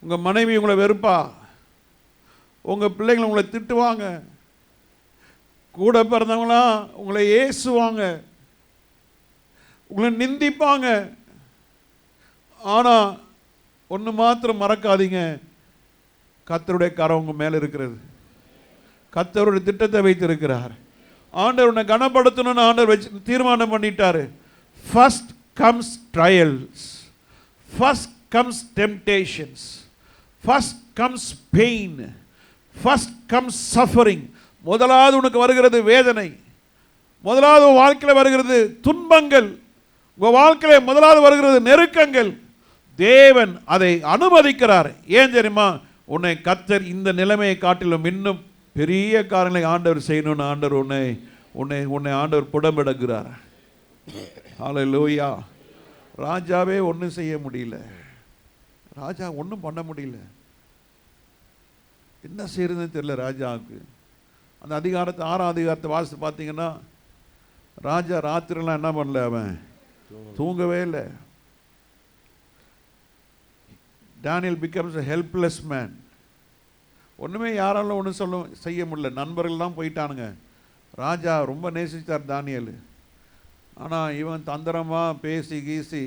உங்கள் மனைவி உங்களை வெறுப்பா, உங்கள் பிள்ளைங்களை உங்களை திட்டுவாங்க, கூட பிறந்தவங்களாம் உங்களை ஏசுவாங்க, உங்களை நிந்திப்பாங்க. ஆனால் ஒன்று மாத்திரம் மறக்காதீங்க, கர்த்தருடைய கரம் உங்கள் மேலே இருக்கிறது. கர்த்தருடைய திட்டத்தை வைத்திருக்கிறார். ஆண்டவர் உன்னை கனப்படுத்தணும்னு ஆண்டவர் வச்சு தீர்மானம் பண்ணிட்டாரு. First comes trials, first comes temptations, first comes pain, first comes suffering. முதலாவது உனக்கு வருகிறது வேதனை, முதலாவது உன் வாழ்க்கையில் வருகிறது துன்பங்கள், உங்கள் வாழ்க்கையில் முதலாவது வருகிறது நெருக்கங்கள். தேவன் அதை அனுமதிக்கிறார். ஏன் தெரியுமா? உன்னை கர்த்தர் இந்த நிலைமையை காட்டிலும் இன்னும் பெரிய காரியங்களை ஆண்டவர் செய்யணும்னு ஆண்டவர் உன்னை உன்னை உன்னை ஆண்டவர் புடம்பெடுக்கிறார். ஹல்லேலூயா. ராஜாவே ஒன்றும் செய்ய முடியல, ராஜா ஒன்றும் பண்ண முடியல, என்ன செய்யறதுன்னு தெரியல ராஜாவுக்கு. அந்த அதிகாரத்தை 6ஆம் அதிகாரத்தை வாசித்து பார்த்தீங்கன்னா, ராஜா ராத்திரிலாம் என்ன பண்ணல, அவன் தூங்கவே இல்லை. Daniel becomes a helpless man. ஒன்றுமே யாராலும் ஒன்றும் செய்ய முடியல. நண்பர்கள்லாம் போயிட்டானுங்க. ராஜா ரொம்ப நேசித்தார் தானியல். ஆனால் இவன் தந்திரமாக பேசி கீசி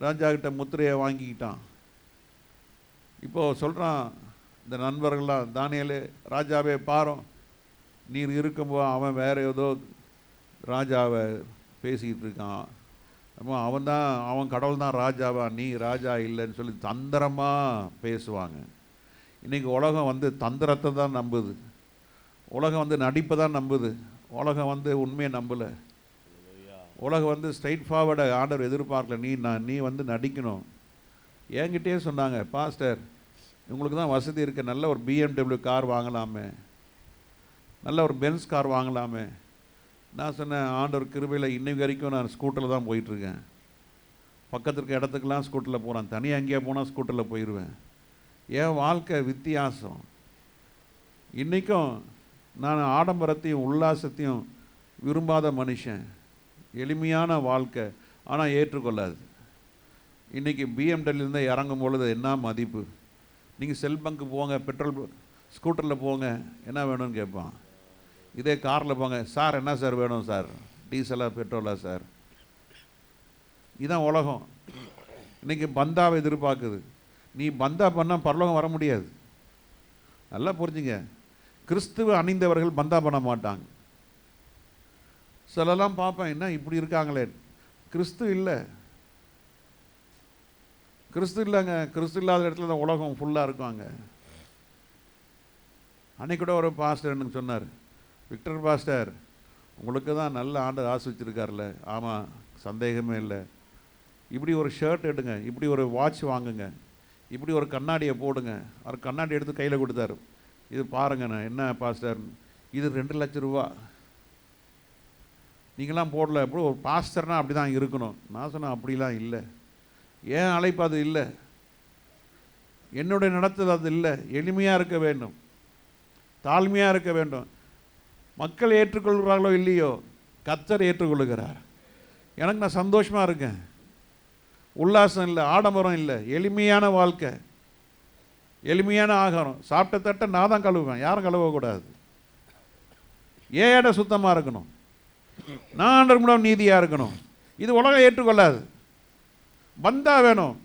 ராஜா கிட்ட முத்திரையை வாங்கிக்கிட்டான். இப்போது சொல்கிறான் இந்த நண்பர்கள்லாம், தானியல் ராஜாவே பாரோம், நீர் இருக்கும்போது அவன் வேறு ஏதோ ராஜாவை பேசிக்கிட்டு இருக்கான், அவன் கடவுள் தான் ராஜாவா, நீ ராஜா இல்லைன்னு சொல்லி தந்திரமாக பேசுவாங்க. இன்றைக்கி உலகம் வந்து தந்திரத்தை தான் நம்புது, உலகம் வந்து நடிப்பை தான் நம்புது, உலகம் வந்து உண்மையை நம்பலை. உலகம் வந்து ஸ்ட்ரைட் ஃபார்வர்டை ஆண்டவர் எதிர்பார்க்கல. நீ வந்து நடிக்கணும். என்கிட்டே சொன்னாங்க, பாஸ்டர் உங்களுக்கு தான் வசதி இருக்க, நல்ல ஒரு BMW கார் வாங்கலாமே, நல்ல ஒரு பென்ஸ் கார் வாங்கலாமே. நான் சொன்னேன், ஆண்டவர் கிருபையில் இன்னைக்கு வரைக்கும் நான் ஸ்கூட்டரில் தான் போயிட்டுருக்கேன். பக்கத்து இருக்க இடத்துக்கெல்லாம் ஸ்கூட்டரில் போகிறேன், தனியாக எங்கேயா போனால் ஸ்கூட்டரில் போயிடுவேன். என் வாழ்க்கை வித்தியாசம். இன்றைக்கும் நான் ஆடம்பரத்தையும் உல்லாசத்தையும் விரும்பாத மனுஷன். எளிமையான வாழ்க்கை ஆனால் ஏற்றுக்கொள்ளாது. இன்றைக்கி பிஎம்டபிள்யூலேருந்து இறங்கும் பொழுது என்ன மதிப்பு. நீங்கள் செல் பங்கு போங்க, பெட்ரோல் ஸ்கூட்டரில் போங்க, என்ன வேணும்னு கேட்பான். இதே காரில் போங்க, சார் என்ன சார் வேணும் சார், டீசலா பெட்ரோலா சார். இதுதான் உலகம். இன்றைக்கி பந்தாவை எதிர்பார்க்குது. நீ பந்தா பண்ணால் பரலோகம் வர முடியாது. நல்லா புரிஞ்சுங்க. கிறிஸ்துவ அணிந்தவர்கள் பந்தா பண்ண மாட்டாங்க. சிலலாம் பார்ப்பேன், என்ன இப்படி இருக்காங்களே, கிறிஸ்து இல்லை, கிறிஸ்து இல்லைங்க. கிறிஸ்து இல்லாத இடத்துல தான் உலகம் ஃபுல்லாக இருக்காங்க. அன்னைக்கு கூட ஒரு பாஸ்டர் எனக்கு சொன்னார், விக்டர் பாஸ்டர் உங்களுக்கு தான் நல்ல ஆண்டவர் ஆசிரிச்சிருக்கார்ல. ஆமாம், சந்தேகமே இல்லை. இப்படி ஒரு ஷர்ட் எடுங்க, இப்படி ஒரு வாட்ச் வாங்குங்க, இப்படி ஒரு கண்ணாடியை போடுங்க. அவர் கண்ணாடி எடுத்து கையில் கொடுத்தாரு. இது பாருங்கண்ணே. என்ன பாஸ்டர், இது 2 லட்சம் ரூபா. நீங்களாம் போடல. எப்படி ஒரு பாஸ்டர்னால் அப்படி தான் இருக்கணும். நான் சொன்னேன், அப்படிலாம் இல்லை. ஏன் அழைப்பு அது இல்லை, என்னுடைய நடத்தல் அது இல்லை. எளிமையாக இருக்க வேண்டும், தாழ்மையாக இருக்க வேண்டும். மக்கள் ஏற்றுக்கொள்கிறார்களோ இல்லையோ, கர்த்தர் ஏற்றுக்கொள்கிறார். எனக்கு நான் சந்தோஷமாக இருக்கேன். உல்லாசம் இல்லை, ஆடம்பரம் இல்லை, எளிமையான வாழ்க்கை, எளிமையான ஆகாரம். சாப்பிட்ட தட்டை நான் தான் கழுவுவேன், யாரும் கழுவக்கூடாது. ஏன் இடம் சுத்தமாக இருக்கணும், நான் ஆண்டவர் மூலம் நீதியாக இருக்கணும். இது உலகம் ஏற்றுக்கொள்ளாது. பந்தா வேணும்.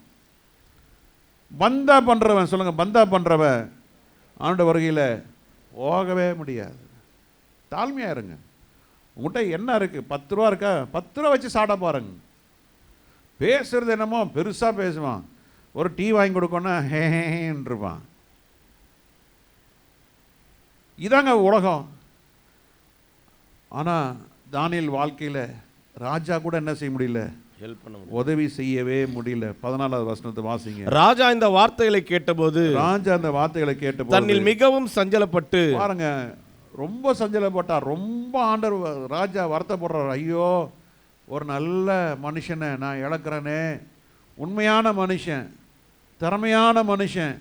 பந்தா பண்ணுறவன் சொல்லுங்கள், பந்தா பண்ணுறவன் ஆண்ட வருகையில் போகவே முடியாது. தாழ்மையாக இருங்க. உங்கள்கிட்ட என்ன இருக்குது, 10 ரூபா இருக்கா, 10 ரூபா வச்சு சாப்பிட பாருங்க. பேசுறது என்னமோ பெருசாக பேசுவான். ஒரு டீ வாங்கி கொடுக்கணும்னா ஹேன்னு இருப்பான். இதாங்க உலகம். ஆனால் தானியேல் வாழ்க்கையில் ராஜா கூட என்ன செய்ய முடியல, ஹெல்ப் பண்ண முடியல, உதவி செய்யவே முடியல. 14வது வசனத்தை வாசிங்க. ராஜா இந்த வார்த்தைகளை கேட்டபோது தன்னில் மிகவும் சஞ்சலப்பட்டு, பாருங்க, ரொம்ப சஞ்சலப்பட்டார். ரொம்ப ஆண்டவர் ராஜா வருத்தப்படுறார். ஐயோ, ஒரு நல்ல மனுஷனை நான் இழக்கிறேனே. உண்மையான மனுஷன், திறமையான மனுஷன்,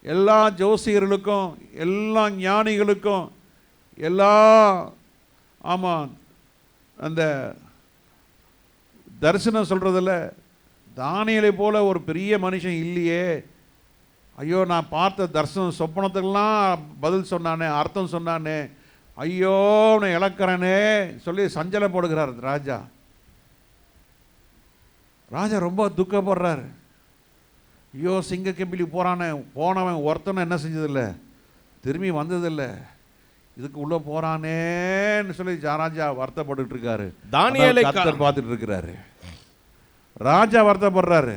எல்லா ஜோசியர்களுக்கும், எல்லா ஞானிகளுக்கும், எல்லா ஆமாம் அந்த தரிசனம் சொல்கிறதில் தானியேலை போல ஒரு பெரிய மனுஷன் இல்லையே, ஐயோ நான் பார்த்த தரிசனம் சொப்பனத்துக்கெல்லாம் பதில் சொன்னானே, அர்த்தம் சொன்னானே, ஐயோ நான் இழக்கிறேனே சொல்லி சஞ்சலப்படுகிறார் ராஜா. ராஜா ரொம்ப துக்கப்படுறாரு. ஐயோ சிங்க கெம்பிலி போனவன் ஒருத்தனை என்ன செஞ்சதில்லை, திரும்பி வந்ததில்லை, இதுக்கு உள்ள போறானேன்னு சொல்லி ராஜா வருத்தப்பட்டு இருக்காரு. தானியேலை கர்த்தர் பார்த்துட்டு இருக்கிறாரு. ராஜா வருத்தப்படுறாரு.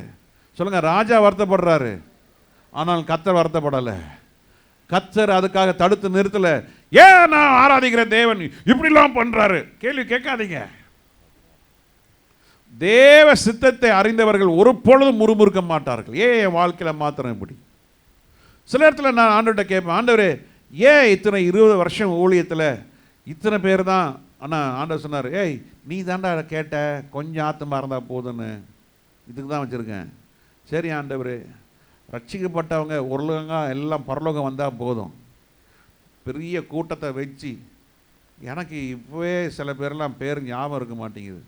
சொல்லுங்க, ராஜா வருத்தப்படுறாரு. ஆனால் கர்த்தர் வருத்தப்படலை. கர்த்தர் அதுக்காக தடுத்து நிறுத்தல. ஏன் நான் ஆராதிக்கிற தேவன் இப்படிலாம் பண்றாரு கேள்வி கேட்காதீங்க. தேவ சித்தத்தை அறிந்தவர்கள் ஒரு பொழுதும் முறுமுறுக்க மாட்டார்கள். ஏன் என் வாழ்க்கையில மாத்திரம் இப்படி? சில இடத்துல நான் ஆண்டவர்கிட்ட கேட்பேன், ஆண்டவரே ஏன் இத்தனை 20 வருஷம் ஊழியத்தில் இத்தனை பேர் தான்? ஆனால் ஆண்டவர் சொன்னார், ஏய் நீ தாண்டா கேட்ட, கொஞ்சம் ஆத்மா இருந்தால் போதுன்னு, இதுக்கு தான் வச்சுருக்கேன். சரி ஆண்டவர், ரட்சிக்கப்பட்டவங்க ஒருலங்க எல்லாம் பரலோகம் வந்தால் போதும். பெரிய கூட்டத்தை வச்சு எனக்கு இப்போவே சில பேர்லாம் பேர் ஞாபகம் இருக்க மாட்டேங்குது.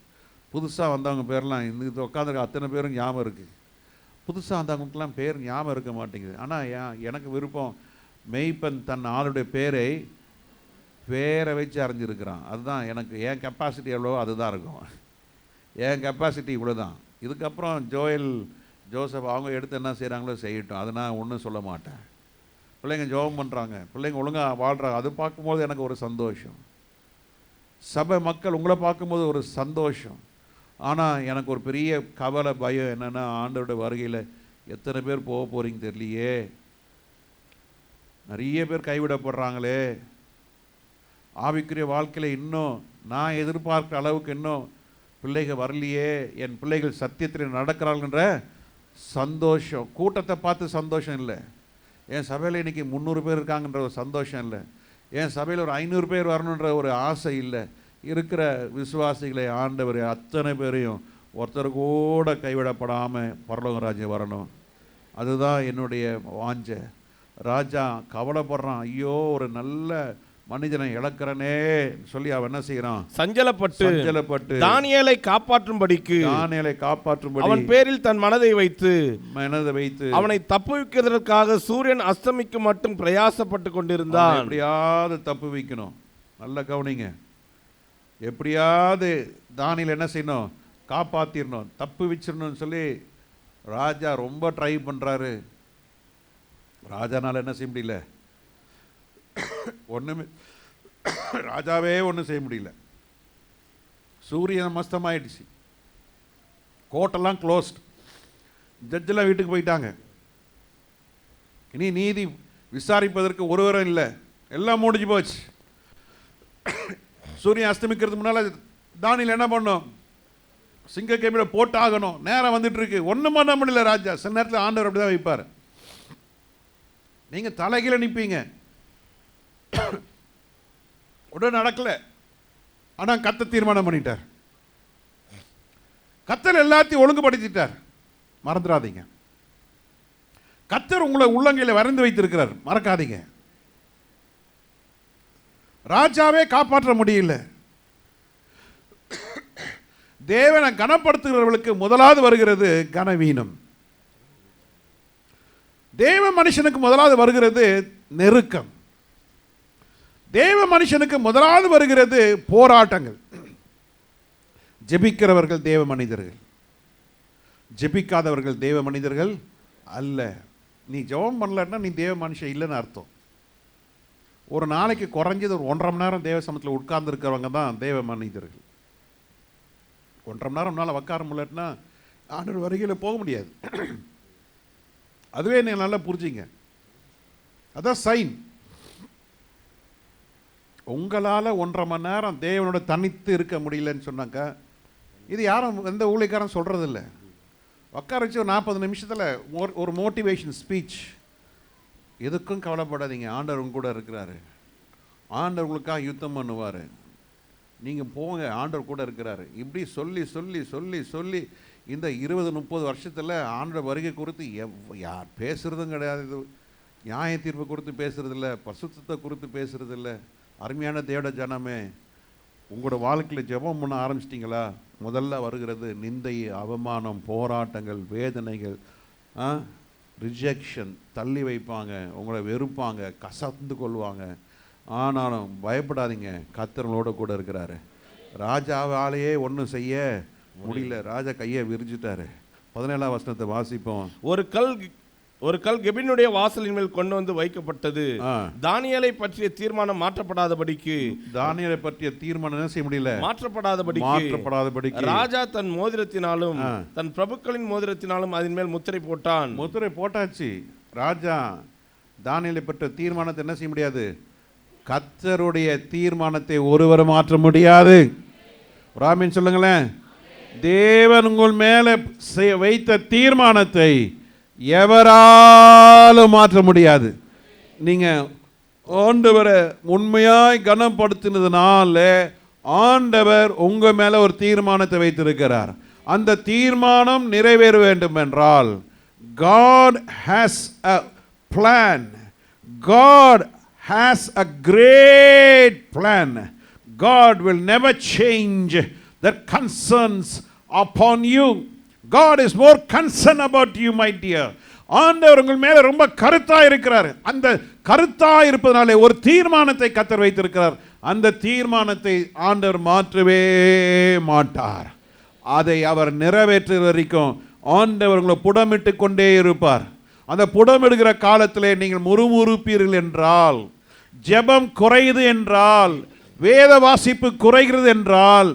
புதுசாக வந்தவங்க பேர்லாம் இந்த உட்காந்துருக்க அத்தனை பேரும் ஞாபகம் இருக்குது. புதுசாக வந்தவங்களுக்கெல்லாம் பேர் ஞாபகம் இருக்க மாட்டேங்குது. ஆனால் எனக்கு விருப்பம், மெய்ப்பன் தன் ஆளுடைய பேரை வச்சு அறிஞ்சிருக்கிறான். அதுதான் எனக்கு, என் கெப்பாசிட்டி எவ்வளோ அதுதான் இருக்கும். என் கெப்பாசிட்டி இவ்வளோ தான். இதுக்கப்புறம் ஜோசப் அவங்க எடுத்து என்ன செய்கிறாங்களோ செய்யட்டும், அதை நான் ஒன்றும் சொல்ல மாட்டேன். பிள்ளைங்க ஜெபம் பண்ணுறாங்க, பிள்ளைங்க ஒழுங்காக வாழ்கிறாங்க, அது பார்க்கும்போது எனக்கு ஒரு சந்தோஷம். சபை மக்கள் உங்களை பார்க்கும்போது ஒரு சந்தோஷம். ஆனால் எனக்கு ஒரு பெரிய கவலை, பயம் என்னென்னா, ஆண்டவருடைய வருகையில் எத்தனை பேர் போக போகிறீங்க தெரியலையே, நிறைய பேர் கைவிடப்படுறாங்களே, ஆவிக்குரிய வாழ்க்கையில் இன்னும் நான் எதிர்பார்க்குற அளவுக்கு இன்னும் பிள்ளைகள் வரலையே, என் பிள்ளைகள் சத்தியத்தில் நடக்கிறாங்கன்ற சந்தோஷம். கூட்டத்தை பார்த்து சந்தோஷம் இல்லை. என் சபையில் இன்றைக்கி 300 பேர் இருக்காங்கன்ற ஒரு சந்தோஷம் இல்லை. என் சபையில் ஒரு 500 பேர் வரணுன்ற ஒரு ஆசை இல்லை. இருக்கிற விசுவாசிகளை ஆண்டவர் அத்தனை பேரையும் ஒருத்தர் கூட கைவிடப்படாமல் பரலோக ராஜ்யம் வரணும். அதுதான் என்னுடைய வாஞ்சை. ராஜா கவலைப்படுறான், ஐயோ ஒரு நல்ல மனிதனை இழக்கிறனே சொல்லி அவன் என்ன செய்யறான், சஞ்சலப்பட்டு தானியேலை காப்பாற்றும்படிக்கு அவன் பேரில் தன் மனதை வைத்து அவனை தப்புவிக்கிறதற்காக சூரியன் அஸ்தமிக்கு மட்டும் பிரயாசப்பட்டு கொண்டிருந்தான். எப்படியாவது தப்பு வைக்கணும். நல்ல கவனிங்க, எப்படியாவது தானியேல் என்ன செய்யணும், காப்பாத்திரணும், தப்பு வச்சிடணும்னு சொல்லி ராஜா ரொம்ப ட்ரை பண்றாரு. ராஜானால என்ன செய்ய முடியல, ஒண்ணுமே, ராஜாவே ஒன்றும் செய்ய முடியல. சூரியன் மஸ்தமாயிடுச்சு, கோர்ட்டெல்லாம் க்ளோஸ்ட், ஜட்ஜெல்லாம் வீட்டுக்கு போயிட்டாங்க. இனி நீதி விசாரிப்பதற்கு ஒருவரும் இல்லை, எல்லாம் முடிஞ்சு போச்சு. சூரியன் அஸ்தமிக்கிறது முன்னால தானியேல் என்ன பண்ணும், சிங்க கேமில போட்டு ஆகணும், நேரம் வந்துட்டு இருக்கு, ஒன்றும் பண்ண முடியல ராஜா. சில நேரத்தில் ஆண்டவர் அப்படிதான் வைப்பார். நீங்க தலைகீழ நிற்பீங்க, உடனே நடக்கல. ஆனா கர்த்தர் தீர்மானம் பண்ணிட்டார், கர்த்தர் எல்லாத்தையும் ஒழுங்குபடுத்திட்டார். மறந்துடாதீங்க, கர்த்தர் உங்களை உள்ளங்கையில் வரைந்து வைத்திருக்கிறார், மறக்காதீங்க. ராஜாவே காப்பாற்ற முடியல. தேவனை கனப்படுத்துகிறவர்களுக்கு முதலாவது வருகிறது கனவீனம். தேவ மனுஷனுக்கு முதலாவது வருகிறது நெருக்கம். தேவ மனுஷனுக்கு முதலாவது வருகிறது போராட்டங்கள். ஜெபிக்கிறவர்கள் தேவ மனிதர்கள், ஜெபிக்காதவர்கள் தேவ மனிதர்கள் அல்ல. நீ ஜெபம் பண்ணலன்னா நீ தேவ மனுஷன் இல்லைன்னு அர்த்தம். ஒரு நாளைக்கு குறைஞ்சது ஒரு 1.5 மணி நேரம் தேவ சமூகத்தில் உட்கார்ந்து இருக்கிறவங்க தான் தேவ மனிதர்கள். 1.5 மணி நேரம் நாள் உட்கார முடியலன்னா ஆண்டவர் வருகையில் போக முடியாது. அதுவே நீங்கள் நல்லா புரிஞ்சிங்க, அதான் சைன். உங்களால் 1.5 மணி நேரம் தேவனோட தனித்து இருக்க முடியலன்னு சொன்னாக்கா, இது யாரும் எந்த ஊழியக்காரன் சொல்கிறது இல்லை. உட்கார வச்சு ஒரு 40 நிமிஷத்தில் ஒரு மோட்டிவேஷன் ஸ்பீச். எதுக்கும் கவலைப்படாதீங்க, ஆண்டவர் உங்க கூட இருக்கிறாரு, ஆண்டவர் உங்களுக்காக யுத்தம் பண்ணுவார், நீங்கள் போங்க, ஆண்டவர் கூட இருக்கிறாரு. இப்படி சொல்லி சொல்லி சொல்லி சொல்லி இந்த 20-30 வருஷத்தில் ஆண்டவர் வருகை குறித்து யார் பேசுகிறதும் கிடையாது. நியாய தீர்ப்பு குறித்து பேசுகிறதில்ல, பரிசுத்தத்தை குறித்து பேசுகிறதில்ல. அருமையான தேவ ஜனமே, உங்களோட வாழ்க்கையில் ஜெபம் பண்ண ஆரம்பிச்சிட்டிங்களா? முதல்ல வருகிறது நிந்தை, அவமானம், போராட்டங்கள், வேதனைகள், ரிஜெக்ஷன், தள்ளி வைப்பாங்க, உங்களை வெறுப்பாங்க, கசந்து கொள்வாங்க. ஆனாலும் பயப்படாதீங்க, கர்த்தர்களோட கூட இருக்கிறாரு. ராஜாவாலேயே ஒன்றும் செய்ய முடியல, ராஜா கையை விரிச்சிட்டாரு. 17ஆம் வசனத்தை வாசிப்போம். ஒரு கல் கெபினுடைய வாசலின் மேல் கொண்டு வந்து வைக்கப்பட்டது. தானியேலை பற்றிய தீர்மானம் மாற்றப்படாதபடிக்கு, தானியேலை பற்றிய தீர்மானம் என்ன செய்ய முடியல, மாற்றப்படாதபடிக்கு ராஜா தன் மோதிரத்தினாலும் தன் பிரபுக்களின் மோதிரத்தினாலும் அதன் மேல் முத்திரை போட்டான். முத்திரை போட்டாச்சு. ராஜா தானியேலை பற்றிய தீர்மானத்தை என்ன செய்ய முடியாது, கர்த்தருடைய தீர்மானத்தை ஒருவர் மாற்ற முடியாது. ராமின் சொல்லுங்களேன். தேவன் உங்கள் மேலே வைத்த தீர்மானத்தை எவராலும் மாற்ற முடியாது. நீங்க ஆண்டவரை உண்மையாய் கனப்படுத்தினதுனால ஆண்டவர் உங்க மேல ஒரு தீர்மானத்தை வைத்திருக்கிறார். அந்த தீர்மானம் நிறைவேற வேண்டும் என்றால் God has a plan. God has a great plan. God will never change the concerns upon you. God is more concerned about you, my dear. ஆண்டவர் உங்கள் மேல ரொம்ப கருத்தா இருக்கிறார். அந்த கருத்தா இருப்பதனாலே ஒரு தீர்மானத்தை கர்த்தர் வைத்திருக்கிறார். அந்த தீர்மானத்தை ஆண்டவர் மாற்றவே மாட்டார். அதை அவர் நிறைவேற்ற வரைக்கும் ஆண்டவர் உங்களை புடமிட்டு கொண்டே இருப்பார். அந்த புடமிடுகிற காலத்திலே நீங்கள் முறுமுறுப்பீர்கள் என்றால், ஜெபம் குறையுது என்றால், வேத வாசிப்பு குறைகிறது என்றால்,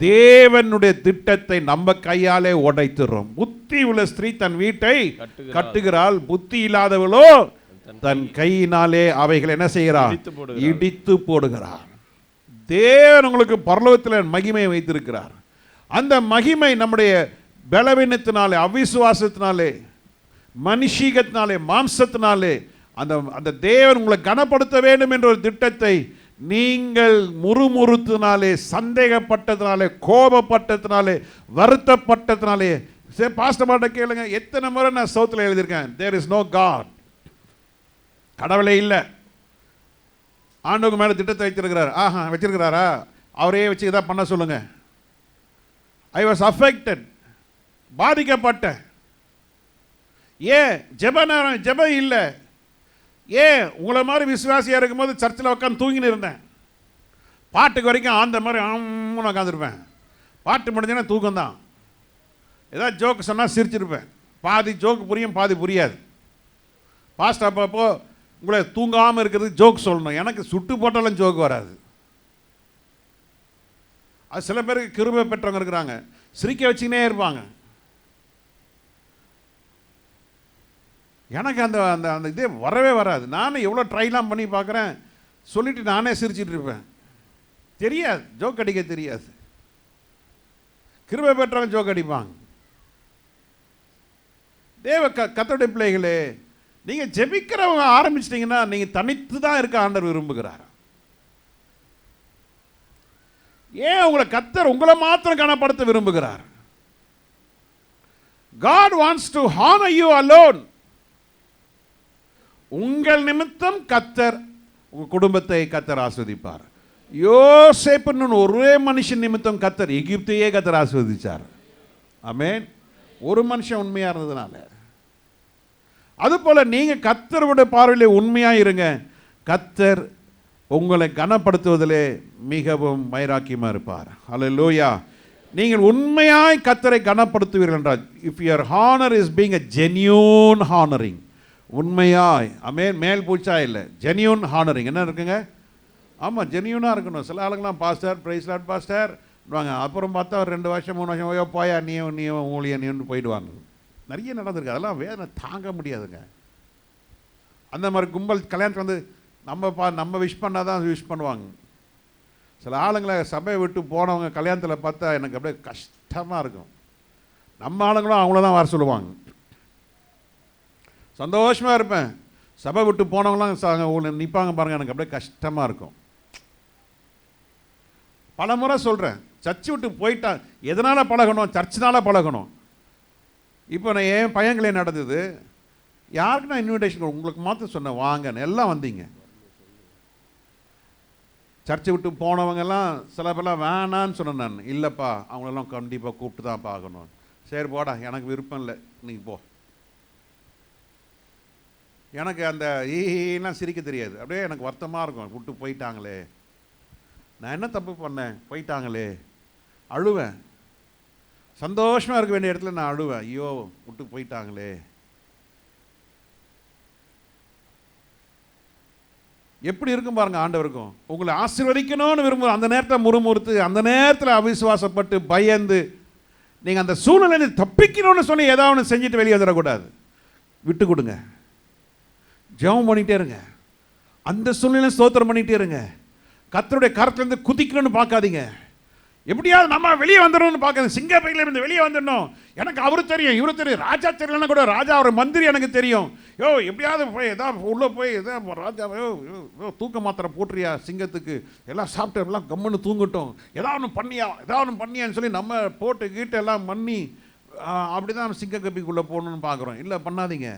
தேவனுடைய திட்டத்தை நம்ம கையாலே உடைத்துறோம். புத்தி உள்ள ஸ்திரீ தன் வீட்டை கட்டுகிறாள், புத்தி இல்லாதவளோ தன் கையினாலே அவைகளை என்ன செய்கிறார், இடித்து போடுகிறார். தேவன் உங்களுக்கு பரலோகத்தில் மகிமை வைத்திருக்கிறார். அந்த மகிமை நம்முடைய பலவீனத்தினாலே, அவிசுவாசத்தினாலே, மனுஷீகத்தினாலே, மாம்சத்தினாலே அந்த தேவன் உங்களை கனப்படுத்த வேண்டும் என்ற ஒரு திட்டத்தை நீங்கள் முறுமுறுத்தினாலே, சந்தேகப்பட்டதினாலே, கோபப்பட்டதினாலே, வருத்தப்பட்டதினாலே, பாஸ்டர்மார்ட்ட கேளுங்க, எத்தனை முறை நான் சவுத்தில் எழுதியிருக்கேன், தேர் இஸ் நோ காட், கடவுளே இல்லை. ஆண்டவங்க மேலே திட்டத்தை வைத்திருக்கிறார். வச்சிருக்கிறாரா, அவரே வச்சு இதாக பண்ண சொல்லுங்க. ஐ வாஸ் அஃபெக்டட், பாதிக்கப்பட்டேன். ஏன் ஜெபம் இல்லை. ஏன் உங்களை மாதிரி விசுவாசியாக இருக்கும்போது சர்ச்சில் உட்காந்து தூங்கின்னு இருந்தேன். பாட்டுக்கு வரைக்கும் அந்த மாதிரி ஆம்னு உட்காந்துருப்பேன். பாட்டு முடிஞ்சேன்னா தூக்கம்தான். ஏதாவது ஜோக்கு சொன்னால் சிரிச்சிருப்பேன். பாதி ஜோக்கு புரியும், பாதி புரியாது. பாஸ்ட் அப்பப்போ உங்களை தூங்காமல் இருக்கிறதுக்கு ஜோக் சொல்லணும். எனக்கு சுட்டு போட்டாலும் ஜோக்கு வராது. அது சில பேருக்கு கிருபை பெற்றவங்க இருக்கிறாங்க, சிரிக்க வச்சுக்கினே இருப்பாங்க. எனக்கு அந்த அந்த அந்த இதே வரவே வராது. நானும் எவ்வளோ ட்ரைலாம் பண்ணி பார்க்குறேன், சொல்லிவிட்டு நானே சிரிச்சிட்டு இருப்பேன். தெரியாது, ஜோக் அடிக்க தெரியாது. கிருபை பெற்றவங்க ஜோக் அடிப்பாங்க. தேவ கர்த்தருடைய பிள்ளைகளே, நீங்கள் ஜெபிக்கிறவங்க ஆரம்பிச்சிட்டிங்கன்னா நீங்கள் தனித்து தான் இருக்க ஆண்டவர் விரும்புகிறார். ஏன் உங்களை கர்த்தர் உங்களை மாத்திரம் கனப்படுத்த விரும்புகிறார். God wants to honor you alone. உங்கள் நிமித்தம் கர்த்தர் உங்கள் குடும்பத்தை கர்த்தர் ஆஸ்வதிப்பார். யோசேப்புன்னு ஒரே மனுஷன் நிமித்தம் கர்த்தர் எகிப்தையே கர்த்தர் ஆஸ்வதிச்சார். ஆமென். ஒரு மனுஷன் உண்மையாக இருந்ததுனால. அதுபோல் நீங்கள் கர்த்தருடைய பார்வையில் உண்மையாக இருங்க. கர்த்தர் உங்களை கனப்படுத்துவதிலே மிகவும் வைராக்கியமாக இருப்பார். ஹல்லேலூயா. நீங்கள் உண்மையாய் கர்த்தரை கனப்படுத்துவீர்கள் என்றால், if your honour is being a genuine honouring, உண்மையாய், மேல் பூச்சா இல்லை, ஜென்யூன் ஹானரிங் என்ன இருக்குங்க? ஆமாம், ஜென்யூனாக இருக்கணும். சில ஆளுங்களாம் பாஸ்டர், பிரைஸ் லார்ட் பாஸ்டர் வாங்க, அப்புறம் பார்த்தா ஒரு 2 வருஷம் 3 வருஷம் ஓயோ போயா நீயும் ஊழிய நீன்னு போயிடுவாங்க. நிறைய நடந்திருக்கு. அதெல்லாம் வேதனை தாங்க முடியாதுங்க. அந்த மாதிரி கும்பல் கல்யாணத்துக்கு வந்து நம்ம விஷ் பண்ணால் தான் விஷ் பண்ணுவாங்க. சில ஆளுங்களை சபையை விட்டு போனவங்க கல்யாணத்தில் பார்த்தா எனக்கு அப்படியே கஷ்டமாக இருக்கும். நம்ம ஆளுங்களும் அவங்கள தான் வர சொல்லுவாங்க. சந்தோஷமாக இருப்பேன். சபை விட்டு போனவங்களாம் நிற்பாங்க பாருங்கள், எனக்கு அப்படியே கஷ்டமாக இருக்கும். பல முறை சொல்கிறேன், சர்ச்சு விட்டு போயிட்டா எதனால் பழகணும்? சர்ச்சினால் பழகணும். இப்போ நான் என் பையங்களே நடந்தது, யாருக்கு நான் இன்விடேஷன் உங்களுக்கு மாற்ற சொன்னேன், வாங்கன்னு, எல்லாம் வந்தீங்க. சர்ச்சை விட்டு போனவங்கெல்லாம் சில பேர்லாம் வேணான்னு சொன்னேன் நான். இல்லைப்பா, அவங்களெல்லாம் கண்டிப்பாக கூப்பிட்டு தான் பார்க்கணும். சரி போடா, எனக்கு விருப்பம் இல்லை, நீங்கள் போ. எனக்கு அந்த ஈலாம் சிரிக்க தெரியாது. அப்படியே எனக்கு வருத்தமாக இருக்கும், விட்டு போயிட்டாங்களே, நான் என்ன தப்பு பண்ணேன், போயிட்டாங்களே. அழுவேன். சந்தோஷமாக இருக்க வேண்டிய இடத்துல நான் அழுவேன், ஐயோ விட்டு போயிட்டாங்களே. எப்படி இருக்கும் பாருங்க. ஆண்டவருக்கும் உங்களை ஆசீர்வதிக்கணும்னு விரும்புகிறோம். அந்த நேரத்தில் முறுமுறுத்து, அந்த நேரத்தில் அவிசுவாசப்பட்டு பயந்து நீங்கள் அந்த சூழ்நிலை தப்பிக்கணும்னு சொல்லி ஏதாவது செஞ்சுட்டு வெளியே வந்துடக்கூடாது. விட்டு கொடுங்க, ஜெபம் பண்ணிகிட்டே இருங்க, அந்த சூழ்நிலை ஸ்தோத்திரம் பண்ணிகிட்டே இருங்க. கர்த்தருடைய கரத்துலேருந்து குதிக்கணும்னு பார்க்காதீங்க. எப்படியாவது நம்ம வெளியே வந்துடணும்னு பார்க்காது. சிங்கப்பையில இருந்து வெளியே வந்துடணும். எனக்கு அவரு தெரியும், இவரு தெரியும், ராஜா தெரியலன்னா கூட ராஜா அவர் மந்திரி எனக்கு தெரியும். யோ எப்படியாவது போய் எதாவது உள்ளே போய் எதாவது ராஜா தூக்க மாத்திரை போட்டுறியா சிங்கத்துக்கு, எல்லாம் சாப்பிட்டு எல்லாம் கம்முன்னு தூங்கட்டும், ஏதாவது பண்ணியான்னு சொல்லி நம்ம போட்டு கீட்டு எல்லாம் பண்ணி அப்படி தான் சிங்க கப்பிக்குள்ளே போகணுன்னு பார்க்குறோம். இல்லை, பண்ணாதீங்க.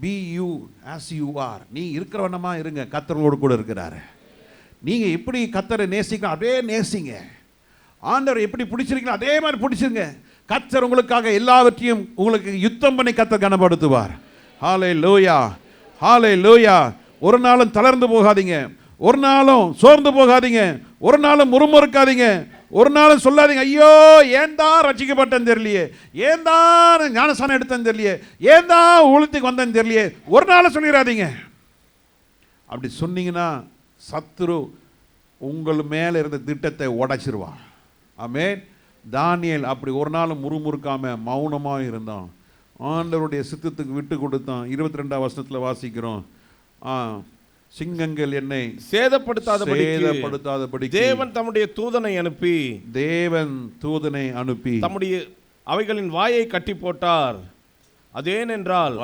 Be you as you are. நீ இருக்கிறவனமா இருங்க, கர்த்தரோடு கூட இருக்கிறாரு. நீங்கள் எப்படி கர்த்தரை நேசிக்கலாம் அப்படியே நேசிங்க. ஆண்டவர் எப்படி பிடிச்சிருக்கீங்களோ அதே மாதிரி பிடிச்சிருங்க. கர்த்தர் உங்களுக்காக எல்லாவற்றையும் உங்களுக்கு யுத்தம் பண்ணி கர்த்தர் கனப்படுத்துவார். ஹல்லேலூயா, ஹல்லேலூயா. ஒரு நாளும் தளர்ந்து போகாதீங்க, ஒரு நாளும் சோர்ந்து போகாதீங்க, ஒரு நாளும் முறுமுறுக்காதீங்க, ஒரு நாளும் சொல்லாதீங்க ஐயோ ஏன் தான் ரட்சிக்கப்பட்டேன்னு தெரியலையே, ஏன் தான் ஞானஸ்நானம் எடுத்தேன்னு தெரியலையே, ஏன் தான் ஊழியத்துக்கு வந்தேன்னு தெரியலையே. ஒரு நாளும் சொல்லிடாதீங்க. அப்படி சொன்னீங்கன்னா சத்துரு உங்கள் மேலே இருந்த திட்டத்தை உடைச்சிருவான். ஆமென். தானியேல் அப்படி ஒரு நாள் முறுமுறுக்காம மௌனமாக இருந்தான். ஆண்டவருடைய சித்தத்துக்கு விட்டு கொடுத்தான். 22ஆம் வசனத்தில் வாசிக்கிறோம், சிங்கங்கள் என்னை சேதப்படுத்தாதபடி தேவன் தம்முடைய தூதனை அனுப்பி தம்முடைய அவைகளின் வாயை கட்டி போட்டார். அதேனென்றால்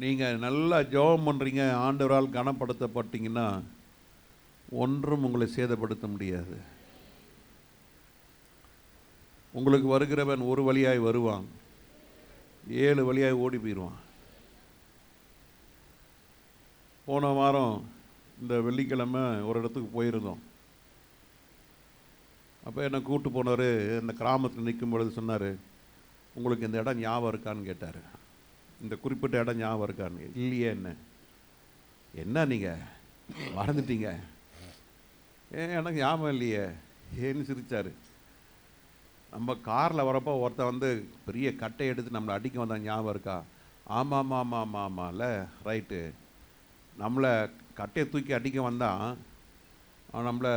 நீங்க நல்லா ஜெபம் பண்றீங்க, ஆண்டவரால் கனப்படுத்தப்பட்டீங்கன்னா ஒன்றும் உங்களை சேதப்படுத்த முடியாது. உங்களுக்கு வருகிறவன் ஒரு வழியாய் வருவான், 7 வழியாய் ஓடி போயிடுவான். போன வாரம் இந்த வெள்ளிக்கிழமை ஒரு இடத்துக்கு போயிருந்தோம். அப்போ என்னை கூப்பிட்டு போனவர் இந்த கிராமத்தில் நிற்கும் பொழுது சொன்னார், உங்களுக்கு இந்த இடம் ஞாபகம் இருக்கான்னு கேட்டார். இந்த குறிப்பிட்ட இடம் ஞாபகம் இருக்கான்னு. இல்லையே. என்ன நீங்கள் மறந்துட்டீங்க? எனக்கு ஞாபகம் இல்லையே ஏன்னு சிரித்தார். நம்ம காரில் வரப்போ ஒருத்தன் பெரிய கட்டை எடுத்து நம்மளை அடிக்க வந்தான், ஞாபகம் இருக்கா? ஆமாம்ல, ரைட்டு. நம்மளை கட்டையை தூக்கி அடிக்க வந்தான். அவன் நம்மளை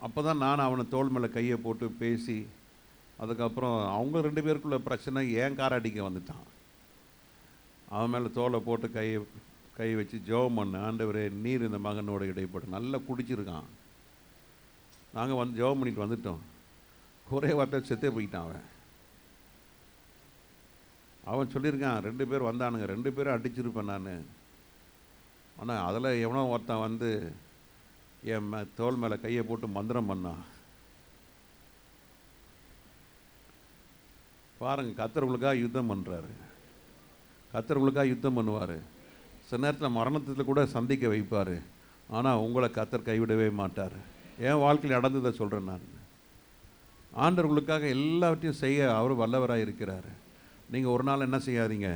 அப்போ தான் நான் அவனை தோள் மேலே கையை போட்டு பேசி, அதுக்கப்புறம் அவங்க 2 பேருக்குள்ள பிரச்சனை, ஏன் காரை அடிக்க வந்துட்டான். அவன் மேலே தோலை போட்டு கை வச்சு ஜெபம் பண்ண, ஆண்டவரே நீர் இந்த மகனோட இடைப்படும். நல்லா குடிச்சிருக்கான். நாங்கள் ஜெபம் பண்ணிட்டு வந்துட்டோம். ஒரே வார்த்தை செத்தே போயிட்டான். அவன் சொல்லியிருக்கான், 2 பேர் வந்தானுங்க, 2 பேரும் அடிச்சிருப்பேன் நான். ஆனால் அதில் எவனோ ஒருத்தன் என் தோல் மேலே கையை போட்டு மந்திரம் பண்ணான். பாருங்கள், கர்த்தர் உங்களுக்காக யுத்தம் பண்ணுறாரு. கர்த்தர் உங்களுக்காக யுத்தம் பண்ணுவார். சில நேரத்தில் மரணத்தில் கூட சந்திக்க வைப்பார். ஆனால் உங்களை கர்த்தர் கைவிடவே மாட்டார். என் வாழ்க்கையில் நடந்ததை சொல்கிறேன் நான். ஆண்டவர் உங்களுக்காக எல்லாவற்றையும் செய்ய அவர் வல்லவராக இருக்கிறார். நீங்கள் ஒரு நாள் என்ன செய்யாதீங்க,